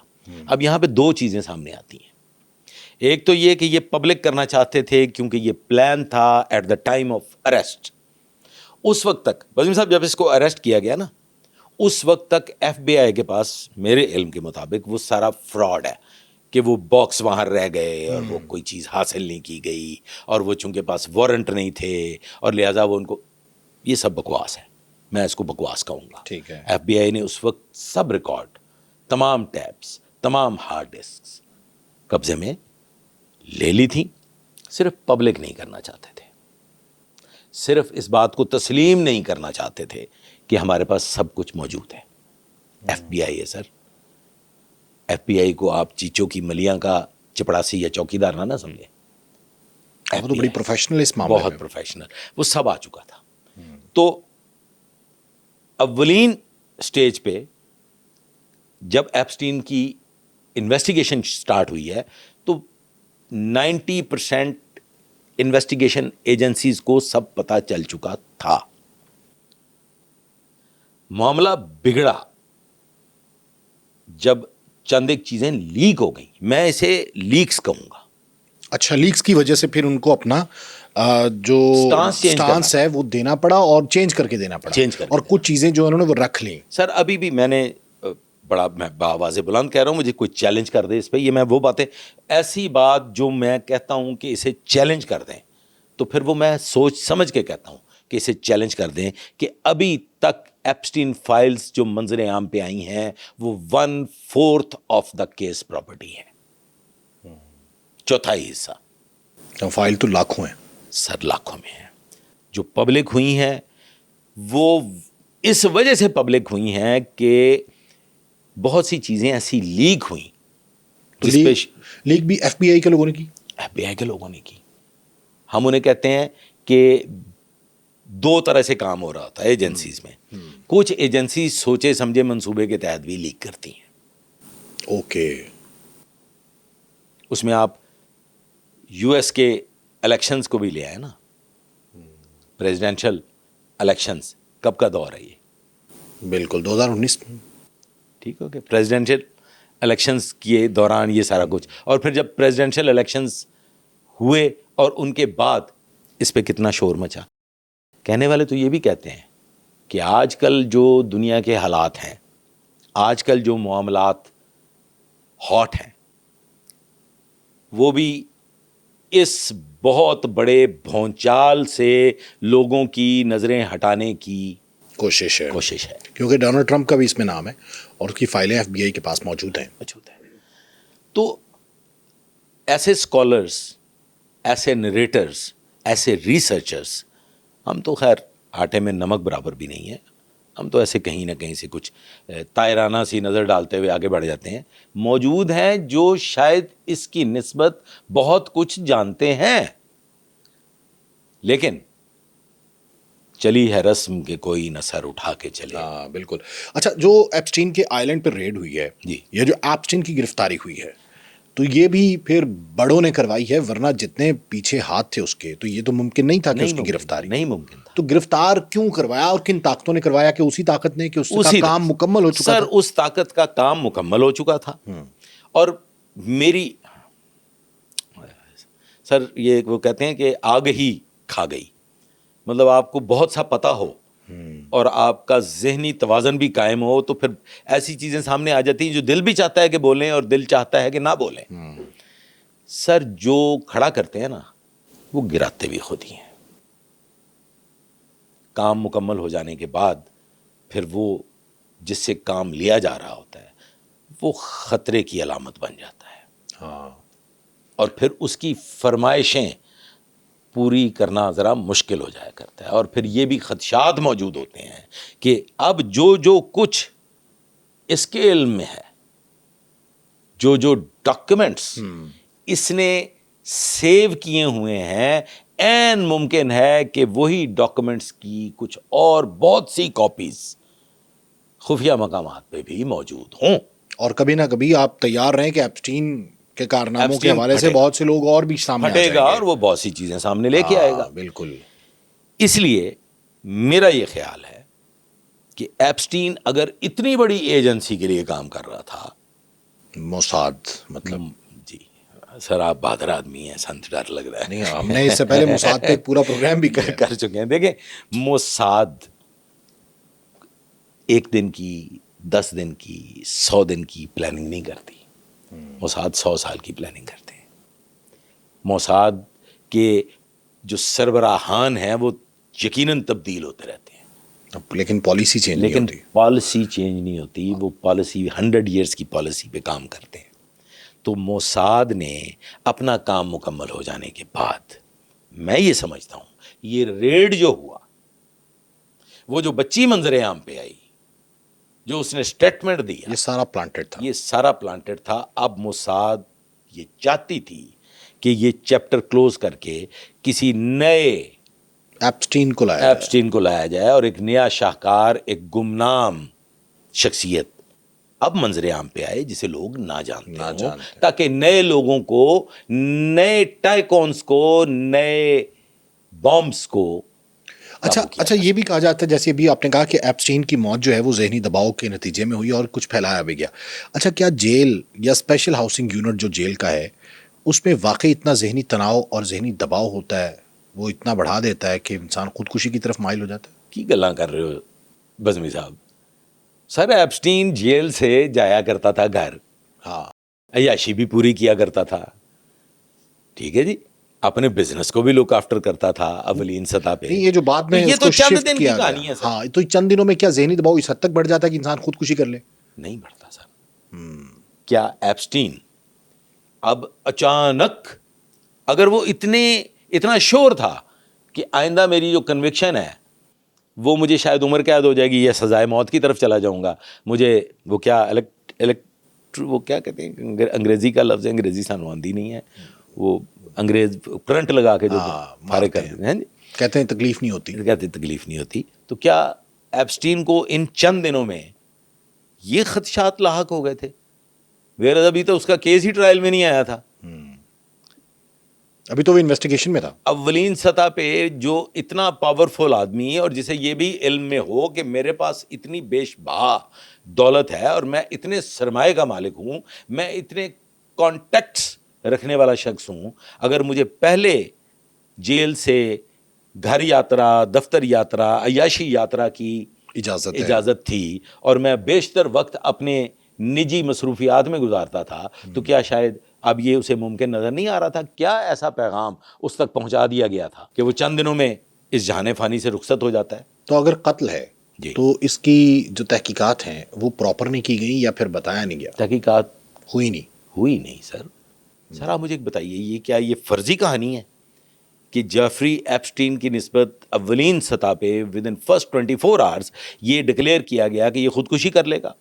Speaker 2: اب یہاں پہ دو چیزیں سامنے آتی ہیں. ایک تو یہ کہ یہ پبلک کرنا چاہتے تھے کیونکہ یہ پلان تھا at the time of arrest. اس وقت تک وسیم صاحب جب اس کو اریسٹ کیا گیا نا, اس وقت تک ایف بی آئی کے پاس میرے علم کے مطابق وہ سارا فراڈ ہے کہ وہ باکس وہاں رہ گئے اور وہ کوئی چیز حاصل نہیں کی گئی, اور وہ چونکہ پاس وارنٹ نہیں تھے اور لہٰذا وہ ان کو, یہ سب بکواس ہے. میں اس کو بکواس کہوں گا.
Speaker 1: ٹھیک ہے.
Speaker 2: ایف بی آئی نے اس وقت سب ریکارڈ تمام ٹیپس، تمام ہارڈ ڈسکس قبضے میں لے لی تھیں. صرف پبلک نہیں کرنا چاہتے تھے، صرف اس بات کو تسلیم نہیں کرنا چاہتے تھے کہ ہمارے پاس سب کچھ موجود ہے. ایف بی آئی ہے سر. ایف بی آئی کو آپ چیچوں کی ملیاں کا چپڑاسی یا چوکیدار نہ سمجھیں.
Speaker 1: وہ تو بڑی پروفیشنل اس معاملے میں،
Speaker 2: بہت پروفیشنل، وہ سب آ چکا تھا. تو اولین سٹیج پہ جب ایپسٹین کی انویسٹیگیشن سٹارٹ ہوئی ہے تو 90% انویسٹیگیشن ایجنسیز کو سب پتہ چل چکا تھا. معاملہ بگڑا جب چند ایک چیزیں لیک ہو گئیں. میں اسے لیکس کہوں گا.
Speaker 1: اچھا، لیکس کی وجہ سے پھر ان کو اپنا جو سٹانس ہے وہ دینا پڑا اور چینج کر کے دینا پڑا، اور کچھ چیزیں جو انہوں نے وہ رکھ لیں.
Speaker 2: سر ابھی بھی میں نے میں بآواز بلند کہہ رہا ہوں، مجھے کوئی چیلنج کر دے اس پہ، یہ میں وہ باتیں، ایسی بات جو میں کہتا ہوں کہ اسے چیلنج کر دیں تو پھر وہ میں سوچ سمجھ کے کہتا ہوں کہ اسے چیلنج کر دیں کہ ابھی تک ایپسٹین فائلز جو منظر عام پہ آئی ہیں وہ 1/4 آف دا کیس پراپرٹی ہے، چوتھائی حصہ.
Speaker 1: فائل تو لاکھوں ہیں
Speaker 2: سر، لاکھوں میں ہیں. جو پبلک ہوئی ہیں وہ اس وجہ سے پبلک ہوئی ہیں کہ بہت سی چیزیں ایسی لیک ہوئیں.
Speaker 1: لیک بھی ایف بی آئی کے لوگوں نے کی.
Speaker 2: ایف بی آئی کے لوگوں نے کی. ہم انہیں کہتے ہیں کہ دو طرح سے کام ہو رہا تھا ایجنسیز میں. کچھ ایجنسیز سوچے سمجھے منصوبے کے تحت بھی لیک کرتی ہیں.
Speaker 1: اوکے.
Speaker 2: اس میں آپ یو ایس کے الیکشنز کو بھی لے آئے نا. پریزیڈینشل الیکشنز کب کا دور ہے یہ؟
Speaker 1: بالکل 2019.
Speaker 2: ٹھیک ہو گیا. پریزیڈینشل الیکشنز کے دوران یہ سارا کچھ، اور پھر جب پریزیڈینشل الیکشنز ہوئے اور ان کے بعد اس پہ کتنا شور مچا. کہنے والے تو یہ بھی کہتے ہیں کہ آج کل جو دنیا کے حالات ہیں، آج کل جو معاملات ہاٹ ہیں، وہ بھی اس بہت بڑے بھونچال سے لوگوں کی نظریں ہٹانے کی کوشش ہے.
Speaker 1: کیونکہ ڈونلڈ ٹرمپ کا بھی اس میں نام ہے اور اس کی فائلیں ایف بی آئی کے پاس موجود ہیں.
Speaker 2: تو ایسے اسکالرس، ایسے نریٹرز، ایسے ریسرچرز، ہم تو خیر آٹے میں نمک برابر بھی نہیں ہے، ہم تو ایسے کہیں نہ کہیں سے کچھ طائرانہ سی نظر ڈالتے ہوئے آگے بڑھ جاتے ہیں. موجود ہیں جو شاید اس کی نسبت بہت کچھ جانتے ہیں، لیکن چلی ہے رسم کہ کوئی نہ سر اٹھا کے چلے.
Speaker 1: ہاں بالکل. اچھا، جو ایپسٹین کے آئی لینڈ پہ ریڈ ہوئی ہے،
Speaker 2: جی،
Speaker 1: یہ جو ایپسٹین کی گرفتاری ہوئی ہے تو یہ بھی پھر بڑوں نے کروائی ہے، ورنہ جتنے پیچھے ہاتھ تھے اس کے تو یہ تو ممکن نہیں تھا کہ اس کی گرفتاری.
Speaker 2: نہیں ممکن تھا.
Speaker 1: تو گرفتار کیوں کروایا اور کن طاقتوں نے کروایا؟ کہ اسی طاقت نے، کہ اس کا کام مکمل ہو چکا تھا؟
Speaker 2: سر اس طاقت کا کام مکمل ہو چکا تھا. اور میری سر یہ وہ کہتے ہیں کہ آگ ہی کھا گئی. مطلب آپ کو بہت سا پتہ ہو اور آپ کا ذہنی توازن بھی قائم ہو تو پھر ایسی چیزیں سامنے آ جاتی ہیں جو دل بھی چاہتا ہے کہ بولیں اور دل چاہتا ہے کہ نہ بولیں. سر جو کھڑا کرتے ہیں نا وہ گراتے بھی خود ہی ہیں. کام مکمل ہو جانے کے بعد پھر وہ جس سے کام لیا جا رہا ہوتا ہے وہ خطرے کی علامت بن جاتا ہے. اور پھر اس کی فرمائشیں پوری کرنا ذرا مشکل ہو جایا کرتا ہے. اور پھر یہ بھی خدشات موجود ہوتے ہیں کہ اب جو کچھ اس کے علم میں ہے، جو ڈاکیومنٹس اس نے سیو کیے ہوئے ہیں، عین ممکن ہے کہ وہی ڈاکیومنٹس کی کچھ اور بہت سی کاپیز خفیہ مقامات پہ بھی موجود ہوں. اور
Speaker 1: کبھی نہ کبھی آپ تیار رہیں کہ ایپسٹین کے کارناموں کے حوالے سے بہت سے لوگ اور بھی سامنے
Speaker 2: پھٹے گا اور وہ بہت سی چیزیں سامنے لے کے آئے گا.
Speaker 1: بالکل.
Speaker 2: اس لیے میرا یہ خیال ہے کہ ایپسٹین اگر اتنی بڑی ایجنسی کے لیے کام کر رہا تھا،
Speaker 1: موساد، مطلب
Speaker 2: جی سر آپ بہادر آدمی ہیں، سنت ڈر لگ رہا ہے.
Speaker 1: نہیں، ہم نے اس سے پہلے موساد پہ پورا پروگرام بھی
Speaker 2: کر چکے ہیں. دیکھیں موساد 1 دن کی، 10 دن کی، 100 دن کی پلاننگ نہیں کرتی. موساد 100 سال کی پلاننگ کرتے ہیں. موساد کے جو سربراہان ہیں وہ یقیناً تبدیل ہوتے رہتے ہیں.
Speaker 1: لیکن پالیسی چینج نہیں
Speaker 2: لیکن
Speaker 1: ہوتی.
Speaker 2: پالیسی چینج نہیں ہوتی. وہ پالیسی 100 ایئرس کی پالیسی پہ کام کرتے ہیں. تو موساد نے اپنا کام مکمل ہو جانے کے بعد میں یہ سمجھتا ہوں یہ ریڈ جو ہوا, وہ جو بچی منظر عام پہ آئی, جو اس نے اسٹیٹمنٹ دیا,
Speaker 1: یہ سارا پلانٹڈ تھا.
Speaker 2: یہ سارا پلانٹڈ تھا. اب موساد یہ چاہتی تھی کہ یہ چیپٹر کلوز کر کے کسی نئے
Speaker 1: ایپسٹین کو لایا جائے.
Speaker 2: ایپسٹین کو لایا جائے اور ایک نیا شاہکار, ایک گمنام شخصیت اب منظر عام پہ آئے جسے لوگ نہ جانتے ہوں, تاکہ نئے لوگوں کو, نئے ٹائکونس کو, نئے بامبس کو.
Speaker 1: اچھا یہ بھی کہا جاتا ہے, جیسے ابھی آپ نے کہا کہ ایپسٹین کی موت جو ہے وہ ذہنی دباؤ کے نتیجے میں ہوئی اور کچھ پھیلایا بھی گیا. اچھا کیا جیل یا اسپیشل ہاؤسنگ یونٹ جو جیل کا ہے اس میں واقعی اتنا ذہنی تناؤ اور ذہنی دباؤ ہوتا ہے, وہ اتنا بڑھا دیتا ہے کہ انسان خودکشی کی طرف مائل ہو جاتا ہے؟
Speaker 2: کی گلاں کر رہے ہو بزمی صاحب؟ سر ایپسٹین جیل سے جایا کرتا تھا گھر,
Speaker 1: ہاں,
Speaker 2: عیاشی بھی پوری کیا کرتا تھا, ٹھیک ہے جی, اپنے بزنس کو بھی لک آفٹر کرتا تھا اولین سطح پہ.
Speaker 1: یہ جو بعد میں
Speaker 2: یہ تو چند دن کی کہانی ہے سر.
Speaker 1: ہاں, تو چند دنوں میں کیا ذہنی دباؤ اس حد تک بڑھ جاتا ہے کہ انسان خودکشی کر لے؟
Speaker 2: نہیں بڑھتا سر. کیا ایپسٹین اب اچانک, اگر وہ اتنا شور تھا کہ آئندہ میری جو کنوکشن ہے وہ مجھے شاید عمر قید ہو جائے گی یا سزائے موت کی طرف چلا جاؤں گا, مجھے وہ کیا وہ کیا کہتے ہیں, انگریزی کا لفظ ہے, انگریزی سانو آندھی نہیں ہے, وہ انگریز کرنٹ لگا کے جو فارغ کر دیتے ہیں,
Speaker 1: کہتے ہیں تکلیف نہیں ہوتی,
Speaker 2: کہتے تکلیف نہیں ہوتی. تو کیا ایپسٹین کو ان چند دنوں میں یہ خدشات لاحق ہو گئے تھے؟ ویرہ ابھی تو اس کا کیس ہی ٹرائل میں نہیں آیا تھا,
Speaker 1: ابھی تو وہ انویسٹیگیشن میں تھا.
Speaker 2: اولین سطح پہ جو اتنا پاورفل آدمی ہے اور جسے یہ بھی علم میں ہو کہ میرے پاس اتنی بیش بہا دولت ہے اور میں اتنے سرمایہ کا مالک ہوں, میں اتنے کانٹیکٹس رکھنے والا شخص ہوں, اگر مجھے پہلے جیل سے گھر یاترا, دفتر یاترا, عیاشی یاترا کی اجازت تھی اور میں بیشتر وقت اپنے نجی مصروفیات میں گزارتا تھا, تو کیا شاید اب یہ اسے ممکن نظر نہیں آ رہا تھا؟ کیا ایسا پیغام اس تک پہنچا دیا گیا تھا کہ وہ چند دنوں میں اس جہان فانی سے رخصت ہو جاتا ہے؟
Speaker 1: تو اگر قتل ہے
Speaker 2: جی,
Speaker 1: تو اس کی جو تحقیقات ہیں وہ پراپر نہیں کی گئی یا پھر بتایا نہیں گیا؟
Speaker 2: تحقیقات
Speaker 1: ہوئی نہیں
Speaker 2: سر. سر آپ مجھے ایک بتائیے, یہ کیا یہ فرضی کہانی ہے کہ جیفری ایپسٹین کی نسبت اولین سطح پہ ود ان فرسٹ 24 آورز یہ ڈکلیئر کیا گیا کہ یہ خودکشی کر لے گا؟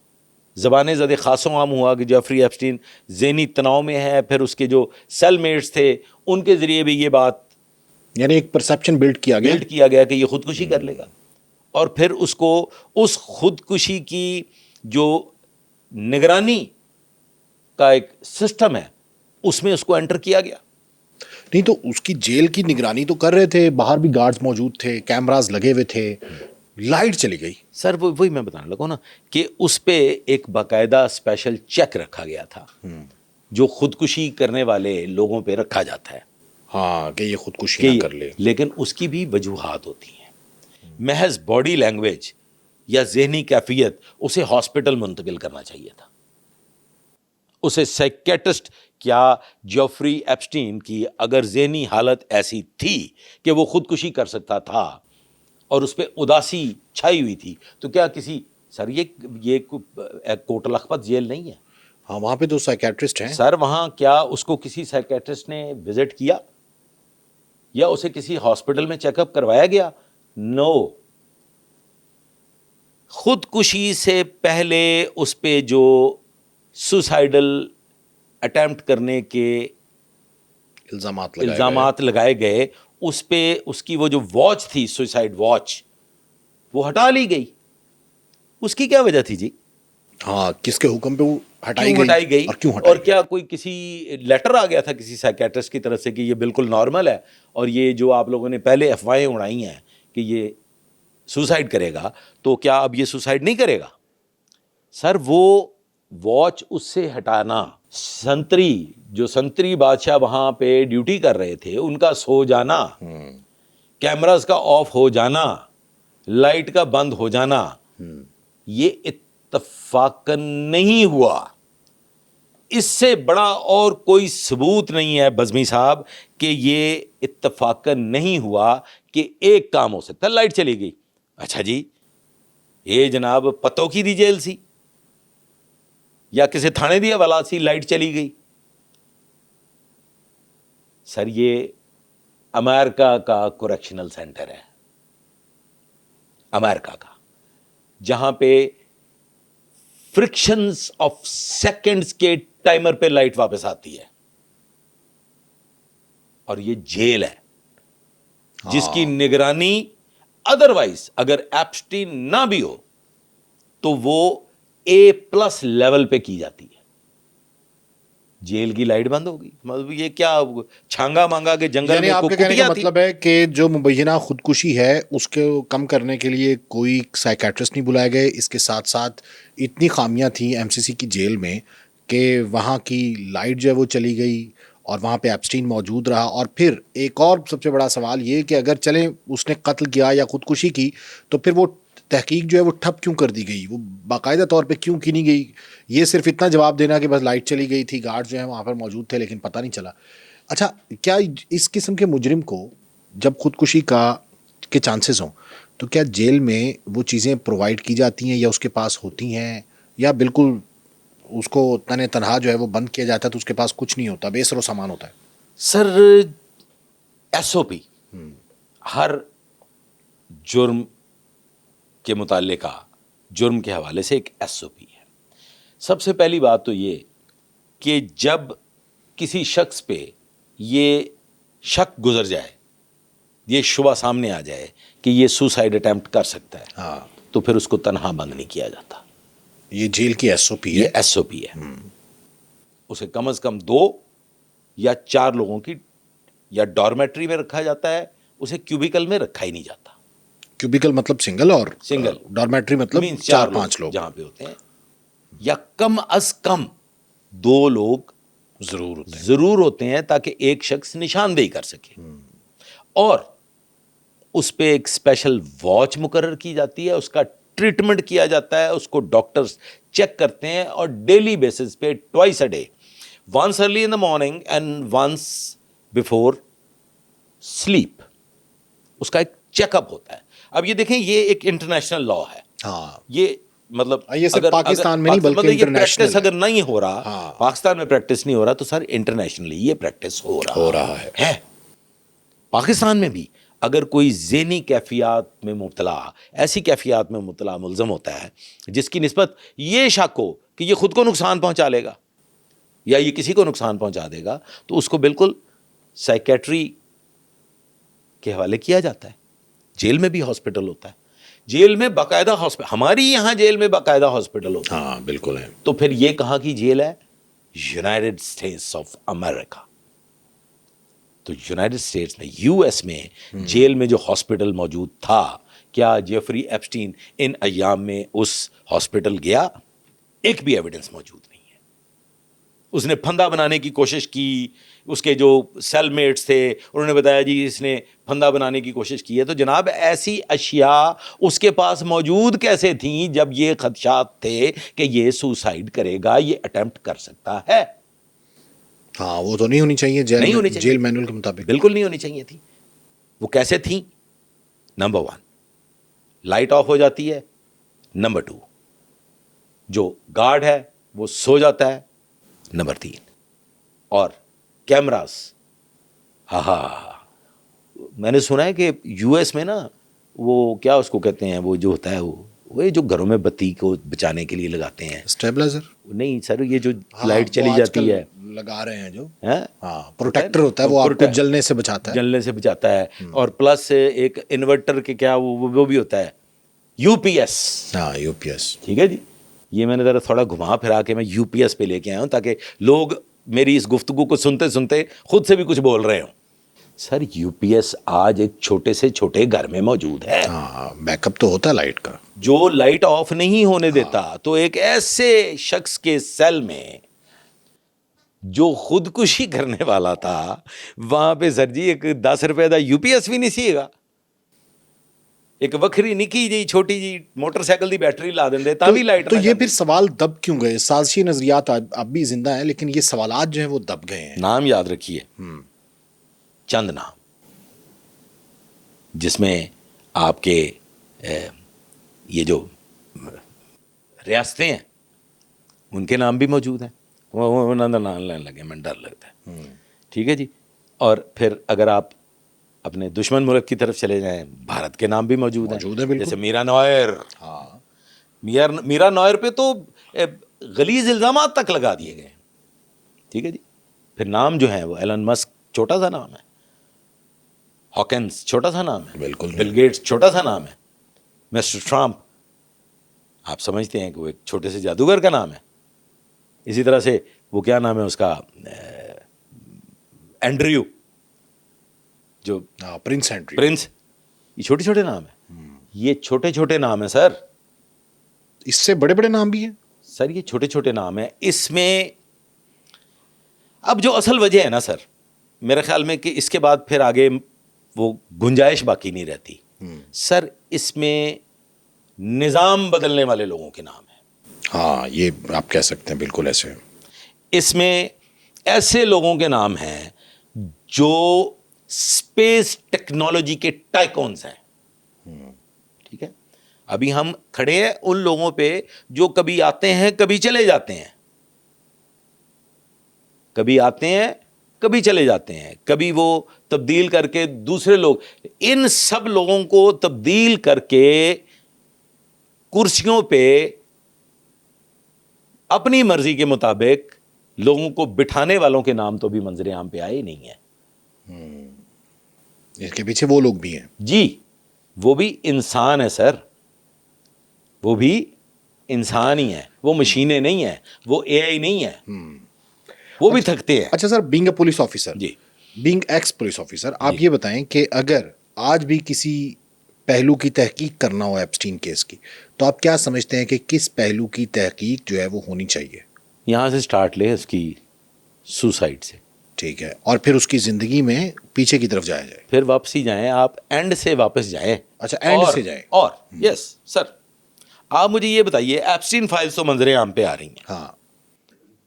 Speaker 2: زبانیں زدے خاص و عام ہوا کہ جیفری ایپسٹین ذہنی تناؤ میں ہے, پھر اس کے جو سیل میٹس تھے ان کے ذریعے بھی یہ بات
Speaker 1: یعنی ایک پرسیپشن بلڈ کیا
Speaker 2: گیا کہ یہ خودکشی کر لے گا, اور پھر اس کو اس خودکشی کی جو نگرانی کا ایک سسٹم ہے اس میں اس کو انٹر کیا گیا.
Speaker 1: نہیں تو اس کی جیل کی نگرانی تو کر رہے تھے, باہر بھی گارڈز موجود تھے, کیمراز لگے ہوئے تھے, لائٹ چلی گئی.
Speaker 2: سر وہی میں بتانے لگا نا کہ اس پہ ایک باقاعدہ اسپیشل چیک رکھا گیا تھا جو خودکشی کرنے والے لوگوں پہ رکھا جاتا ہے.
Speaker 1: ہاں کہ یہ خودکشی نہ کر لے.
Speaker 2: لیکن اس کی بھی وجوہات ہوتی ہیں. محض باڈی لینگویج یا ذہنی کیفیت اسے ہاسپٹل منتقل کرنا چاہیے تھا, اسے سائیکیٹرسٹ. کیا جیفری ایپسٹین کی اگر ذہنی حالت ایسی تھی کہ وہ خودکشی کر سکتا تھا اور اس پہ اداسی چھائی ہوئی تھی, تو کیا کسی, سر یہ کوٹ لکھپت جیل نہیں ہے,
Speaker 1: ہاں وہاں پہ تو سائیکیٹرسٹ ہیں
Speaker 2: سر, وہاں کیا اس کو کسی سائیکیٹرسٹ نے وزٹ کیا یا اسے کسی ہاسپٹل میں چیک اپ کروایا گیا؟ نو. خودکشی سے پہلے اس پہ جو سوسائڈل اٹیمپٹ کرنے کے الزامات لگائے گئے, اس پہ اس کی وہ جو واچ تھی, سوسائڈ واچ, وہ ہٹا لی گئی. اس کی کیا وجہ تھی جی؟
Speaker 1: ہاں کس کے حکم پہ وہ ہٹائی
Speaker 2: گئی اور کیا کوئی کسی لیٹر آ گیا تھا کسی سائیکیٹرسٹ کی طرف سے کہ یہ بالکل نارمل ہے, اور یہ جو آپ لوگوں نے پہلے افواہیں اڑائی ہیں کہ یہ سوسائڈ کرے گا, تو کیا اب یہ سوسائڈ نہیں کرے گا؟ سر وہ واچ اس سے ہٹانا, سنتری بادشاہ وہاں پہ ڈیوٹی کر رہے تھے, ان کا سو جانا, کیمراز کا آف ہو جانا, لائٹ کا بند ہو جانا, یہ اتفاقاً نہیں ہوا. اس سے بڑا اور کوئی ثبوت نہیں ہے بزمی صاحب کہ یہ اتفاقاً نہیں ہوا کہ ایک کام ہو سکتا. لائٹ چلی گئی, اچھا جی یہ جناب پتوں کی دی جیل سی یا کسی تھانے دی حوالات سی, لائٹ چلی گئی. سر یہ امریکہ کا کریکشنل سینٹر ہے, امریکہ کا, جہاں پہ فرکشنز آف سیکنڈز کے ٹائمر پہ لائٹ واپس آتی ہے, اور یہ جیل ہے جس کی نگرانی ادروائز اگر ایپسٹین نہ بھی ہو تو وہ A+ لیول پہ کی جاتی ہے. جیل کی لائٹ بند ہوگی, مطلب یہ کیا چھانگا مانگا کے جنگل
Speaker 1: یعنی
Speaker 2: میں
Speaker 1: آپ کے کہنے کا مطلب ہے کہ جو مبینہ خودکشی ہے اس کو کم کرنے کے لیے کوئی سائیکیٹرسٹ نہیں بلائے گئے, اس کے ساتھ ساتھ اتنی خامیاں تھیں MCC کی جیل میں کہ وہاں کی لائٹ جو ہے وہ چلی گئی اور وہاں پہ ایپسٹین موجود رہا. اور پھر ایک اور سب سے بڑا سوال یہ کہ اگر چلیں اس نے قتل کیا یا خودکشی کی تو پھر وہ تحقیق جو ہے وہ ٹھپ کیوں کر دی گئی, وہ باقاعدہ طور پہ کیوں کی نہیں گئی؟ یہ صرف اتنا جواب دینا کہ بس لائٹ چلی گئی تھی, گارڈ جو ہیں وہاں پر موجود تھے لیکن پتہ نہیں چلا. اچھا, کیا اس قسم کے مجرم کو جب خودکشی کے چانسز ہوں تو کیا جیل میں وہ چیزیں پرووائڈ کی جاتی ہیں یا اس کے پاس ہوتی ہیں, یا بالکل اس کو تنہا جو ہے وہ بند کیا جاتا ہے تو اس کے پاس کچھ نہیں ہوتا, بے سر و سامان ہوتا ہے؟
Speaker 2: سر SOP ہر جرم کے متعلقہ جرم کے حوالے سے ایک SOP ہے. سب سے پہلی بات تو یہ کہ جب کسی شخص پہ یہ شک گزر جائے, یہ شبہ سامنے آ جائے کہ یہ سوسائڈ اٹیمپٹ کر سکتا ہے, تو پھر اس کو تنہا بند نہیں کیا جاتا.
Speaker 1: یہ جیل کی SOP ہے,
Speaker 2: یہ SOP ہے. اسے کم از کم 2 یا 4 لوگوں کی یا ڈارمیٹری میں رکھا جاتا ہے, اسے کیوبیکل میں رکھا ہی نہیں جاتا.
Speaker 1: کیوبیکل مطلب سنگل, اور
Speaker 2: سنگل
Speaker 1: ڈارمیٹری مطلب 4-5 لوگ
Speaker 2: جہاں پہ ہوتے ہیں, یا کم از کم 2 لوگ ضرور ہوتے ہیں تاکہ ایک شخص نشاندہی کر سکے. اور اس پہ ایک اسپیشل واچ مقرر کی جاتی ہے, اس کا ٹریٹمنٹ کیا جاتا ہے, اس کو ڈاکٹرز چیک کرتے ہیں, اور ڈیلی بیسس پہ twice a day, once early in the morning and once before sleep, اس کا ایک چیک اپ ہوتا ہے. اب یہ دیکھیں یہ ایک انٹرنیشنل لا ہے. یہ مطلب
Speaker 1: یہ صرف پاکستان میں نہیں بلکہ
Speaker 2: انٹرنیشنل اگر نہیں ہو رہا, پاکستان میں پریکٹس نہیں ہو رہا, تو سر انٹرنیشنلی یہ پریکٹس ہو رہا ہے. پاکستان میں بھی اگر کوئی ذہنی کیفیات میں مبتلا, ایسی کیفیات میں مبتلا ملزم ہوتا ہے جس کی نسبت یہ شک ہو کہ یہ خود کو نقصان پہنچا لے گا یا یہ کسی کو نقصان پہنچا دے گا, تو اس کو بالکل سائیکیٹری کے حوالے کیا جاتا ہے. جیل میں بھی ہاسپٹل ہوتا ہے, جیل میں باقاعدہ ہاسپٹل, ہماری یہاں جیل میں باقاعدہ ہاسپٹل ہوتا ہے.
Speaker 1: ہاں بالکل ہے.
Speaker 2: تو پھر یہ کہاں کی جیل ہے؟ United States of America. تو یونائٹڈ اسٹیٹس میں, US میں جیل میں جو ہاسپٹل موجود تھا, کیا جیفری ایپسٹین ان ایام میں اس ہاسپٹل گیا؟ ایک بھی ایویڈنس موجود نہیں ہے. اس نے پھندا بنانے کی کوشش کی, اس کے جو سیل میٹس تھے انہوں نے بتایا جی اس نے پھندا بنانے کی کوشش کی ہے. تو جناب ایسی اشیاء اس کے پاس موجود کیسے تھیں جب یہ خدشات تھے کہ یہ سوسائڈ کرے گا, یہ اٹیمپٹ کر سکتا ہے؟
Speaker 1: ہاں وہ تو نہیں ہونی چاہیے جیل مینول کے مطابق,
Speaker 2: بالکل نہیں ہونی چاہیے تھی. وہ کیسے تھیں؟ نمبر 1 لائٹ آف ہو جاتی ہے, نمبر 2 جو گارڈ ہے وہ سو جاتا ہے, نمبر 3 اور کیمراز. میں نے سنا ہے کہ US میں نا وہ کیا اس کو کہتے ہیں, وہ جو ہوتا ہے وہ جو گھروں میں بتی کو بچانے کے لیے لگاتے ہیں,
Speaker 1: اسٹیبلائزر
Speaker 2: نہیں سر, یہ جو لائٹ چلی جاتی ہے
Speaker 1: لگا رہے ہیں جو پروٹیکٹر ہوتا ہے, وہ آپ کو جلنے سے بچاتا ہے,
Speaker 2: جلنے سے بچاتا ہے. اور پلس ایک انورٹر کے کیا وہ بھی ہوتا ہے, UPS.
Speaker 1: ہاں UPS,
Speaker 2: ٹھیک ہے جی. یہ میں نے ذرا تھوڑا گھما پھرا کے میں UPS پہ لے کے آیا ہوں تاکہ لوگ میری اس گفتگو کو سنتے سنتے خود سے بھی کچھ بول رہے ہوں. سر UPS آج ایک چھوٹے سے چھوٹے گھر میں موجود ہے.
Speaker 1: بیک اپ تو ہوتا ہے لائٹ کا,
Speaker 2: جو لائٹ آف نہیں ہونے دیتا. تو ایک ایسے شخص کے سیل میں جو خودکشی کرنے والا تھا, وہاں پہ سر جی ایک 10 روپے کا UPS بھی نہیں سی گا, ایک وکھری نکی جی چھوٹی جی موٹر سائیکل دی بیٹری لا دیں تا بھی لائٹ.
Speaker 1: تو یہ پھر سوال دب کیوں گئے؟ سازشی نظریات اب بھی زندہ ہیں لیکن یہ سوالات جو ہیں وہ دب گئے ہیں.
Speaker 2: نام یاد رکھیے, چند نام, جس میں آپ کے یہ جو ریاستیں ہیں ان کے نام بھی موجود ہیں, وہ نام لینے لگے میں ڈر لگتا ہے. ٹھیک ہے جی. اور پھر اگر آپ اپنے دشمن ملک کی طرف چلے جائیں, بھارت کے نام بھی موجود ہیں, جیسے میرا نوئر. میرا نوئر پہ تو غلیظ الزامات تک لگا دیے گئے. ٹھیک ہے جی. پھر نام جو ہیں وہ ایلن مسک چھوٹا سا نام ہے, ہاکنس چھوٹا سا نام ہے,
Speaker 1: بالکل
Speaker 2: بل گیٹس چھوٹا سا نام ہے, مسٹر ٹرمپ آپ سمجھتے ہیں کہ وہ ایک چھوٹے سے جادوگر کا نام ہے. اسی طرح سے وہ کیا نام ہے اس کا, اینڈریو, جو
Speaker 1: پرنس اینڈریو,
Speaker 2: پرنس, یہ چھوٹے چھوٹے نام ہیں. یہ چھوٹے چھوٹے نام ہیں سر.
Speaker 1: اس سے بڑے بڑے نام بھی ہیں
Speaker 2: سر, یہ چھوٹے چھوٹے نام ہیں. اس میں اب جو اصل وجہ ہے نا سر, میرے خیال میں کہ اس کے بعد پھر آگے وہ گنجائش باقی نہیں رہتی سر. اس میں نظام بدلنے والے لوگوں کے نام ہیں.
Speaker 1: ہاں, یہ آپ کہہ سکتے ہیں بالکل ایسے.
Speaker 2: اس میں ایسے لوگوں کے نام ہیں جو اسپیس ٹیکنالوجی کے ٹائکونز ہیں. ٹھیک ہے. ابھی ہم کھڑے ہیں ان لوگوں پہ جو کبھی آتے ہیں کبھی چلے جاتے ہیں, کبھی آتے ہیں کبھی چلے جاتے ہیں, کبھی وہ تبدیل کر کے دوسرے لوگ, ان سب لوگوں کو تبدیل کر کے کرسیوں پہ اپنی مرضی کے مطابق لوگوں کو بٹھانے والوں کے نام تو بھی منظر عام پہ آئے نہیں ہیں.
Speaker 1: اس کے پیچھے وہ لوگ بھی ہیں.
Speaker 2: جی, وہ بھی انسان ہے سر, وہ بھی انسان ہی ہے, وہ مشینیں نہیں ہیں, وہ اے آئی نہیں ہے, وہ بھی تھکتے ہیں.
Speaker 1: اچھا sir, being a police officer,
Speaker 2: جی,
Speaker 1: بینگ ایکس پولیس آفیسر, آپ یہ بتائیں کہ اگر آج بھی کسی پہلو کی تحقیق کرنا ہو ایپسٹین کیس کی, تو آپ کیا سمجھتے ہیں کہ کس پہلو کی تحقیق جو ہے وہ ہونی چاہیے؟
Speaker 2: یہاں سے سٹارٹ لے اس کی سوسائڈ سے.
Speaker 1: ٹھیک ہے. اور پھر اس کی زندگی میں پیچھے کی طرف جایا جائے,
Speaker 2: پھر واپسی جائیں, آپ اینڈ سے واپس جائیں.
Speaker 1: اچھا, اینڈ سے جائیں.
Speaker 2: اور یس سر, آپ مجھے یہ بتائیے, ایپسٹین فائلز تو منظر عام پہ آ رہی ہیں,
Speaker 1: ہاں,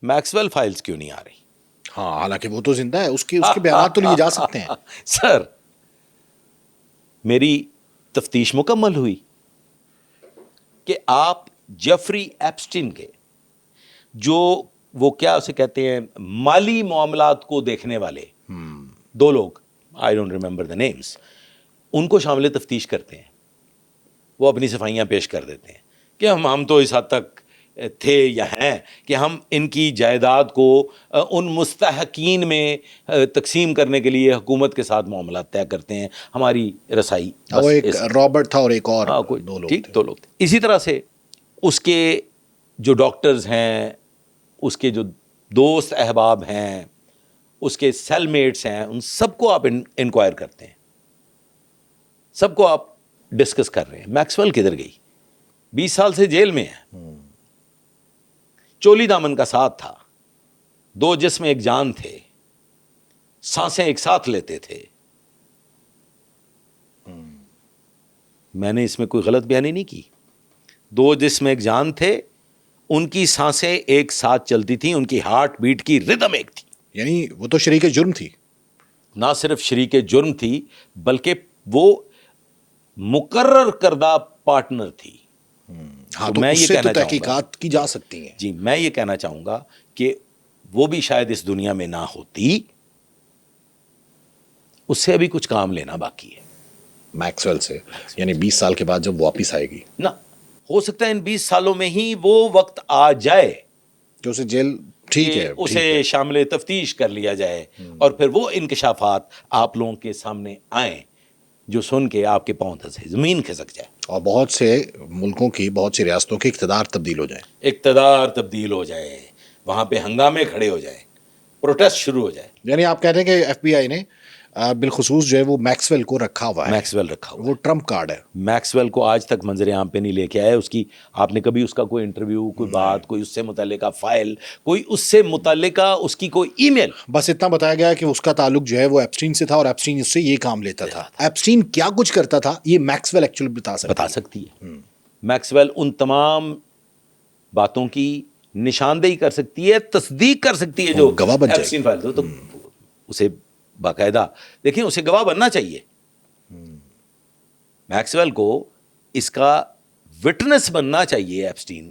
Speaker 2: میکسویل فائلز کیوں نہیں آ رہی؟
Speaker 1: ہاں, حالانکہ وہ تو زندہ ہے, اس کے بیانات تو لیے جا سکتے ہیں.
Speaker 2: سر, میری تفتیش مکمل ہوئی کہ آپ جیفری ایپسٹین کے جو وہ کیا اسے کہتے ہیں مالی معاملات کو دیکھنے والے دو لوگ, I don't remember the names, ان کو شامل تفتیش کرتے ہیں. وہ اپنی صفائیاں پیش کر دیتے ہیں کہ ہم تو اس حد تک تھے یا ہیں کہ ہم ان کی جائیداد کو ان مستحقین میں تقسیم کرنے کے لیے حکومت کے ساتھ معاملات طے کرتے ہیں, ہماری رسائی.
Speaker 1: وہ ایک رابرٹ تھا اور ایک اور دو لوگ
Speaker 2: تھے. اسی طرح سے اس کے جو ڈاکٹرز ہیں, اس کے جو دوست احباب ہیں, اس کے سیل میٹس ہیں, ان سب کو آپ انکوائر کرتے ہیں, سب کو آپ ڈسکس کر رہے ہیں. میکسویل کدھر گئی؟ 20 سال سے جیل میں ہے. چولی دامن کا ساتھ تھا, 2 جسم ایک جان تھے, سانسیں ایک ساتھ لیتے تھے. میں نے اس میں کوئی غلط بیانی نہیں کی. 2 جسم ایک جان تھے, ان کی سانسیں ایک ساتھ چلتی تھیں, ان کی ہارٹ بیٹ کی ردم ایک تھی.
Speaker 1: یعنی وہ تو شریک جرم تھی.
Speaker 2: نہ صرف شریک جرم تھی بلکہ وہ مقرر کردہ پارٹنر تھی.
Speaker 1: ہاں, تو اس سے تو تحقیقات کی جا سکتی ہیں.
Speaker 2: جی, میں یہ کہنا چاہوں گا کہ وہ بھی شاید اس دنیا میں نہ ہوتی, اس سے ابھی کچھ کام لینا باقی ہے.
Speaker 1: میکسویل سے, یعنی 20 سال کے بعد جب واپس آئے گی,
Speaker 2: نہ ہو سکتا ہے ان 20 سالوں میں ہی وہ وقت آ جائے
Speaker 1: جو اسے جیل, ٹھیک ہے,
Speaker 2: اسے شامل تفتیش کر لیا جائے, اور پھر وہ انکشافات آپ لوگوں کے سامنے آئیں جو سن کے آپ کے پاؤں سے زمین کھسک جائے,
Speaker 1: اور بہت سے ملکوں کی, بہت سی ریاستوں کے اقتدار تبدیل ہو جائیں.
Speaker 2: اقتدار تبدیل ہو جائے, وہاں پہ ہنگامے کھڑے ہو جائیں, پروٹیسٹ شروع ہو جائے.
Speaker 1: یعنی آپ کہتے ہیں کہ ایف بی آئی نے بالخصوص جو ہے وہ میکسویل کو رکھا ہوا ہے.
Speaker 2: میکسویل رکھا ہوا,
Speaker 1: وہ ٹرمپ کارڈ ہے.
Speaker 2: میکسویل کو آج تک منظر عام پہ نہیں لے کے آئے. اس کی آپ نے کبھی اس کا کوئی انٹرویو, کوئی بات, کوئی اس سے متعلقہ فائل, کوئی اس سے متعلقہ اس کی کوئی ای میل,
Speaker 1: بس اتنا بتایا گیا کہ اس کا تعلق جو ہے وہ ایپسٹین سے تھا, اور ایپسٹین اس سے یہ کام لیتا تھا. ایپسٹین کیا کچھ کرتا تھا یہ میکسویل ایکچولی بتا سکتی ہے.
Speaker 2: میکسویل ان تمام باتوں کی نشاندہی کر سکتی ہے, تصدیق کر سکتی ہے, جو
Speaker 1: گواہ بن
Speaker 2: ایپسٹین فائل تو اسے باقاعدہ دیکھیں, اسے گواہ بننا چاہیے. میکسویل کو اس کا وٹنس بننا چاہیے ایپسٹین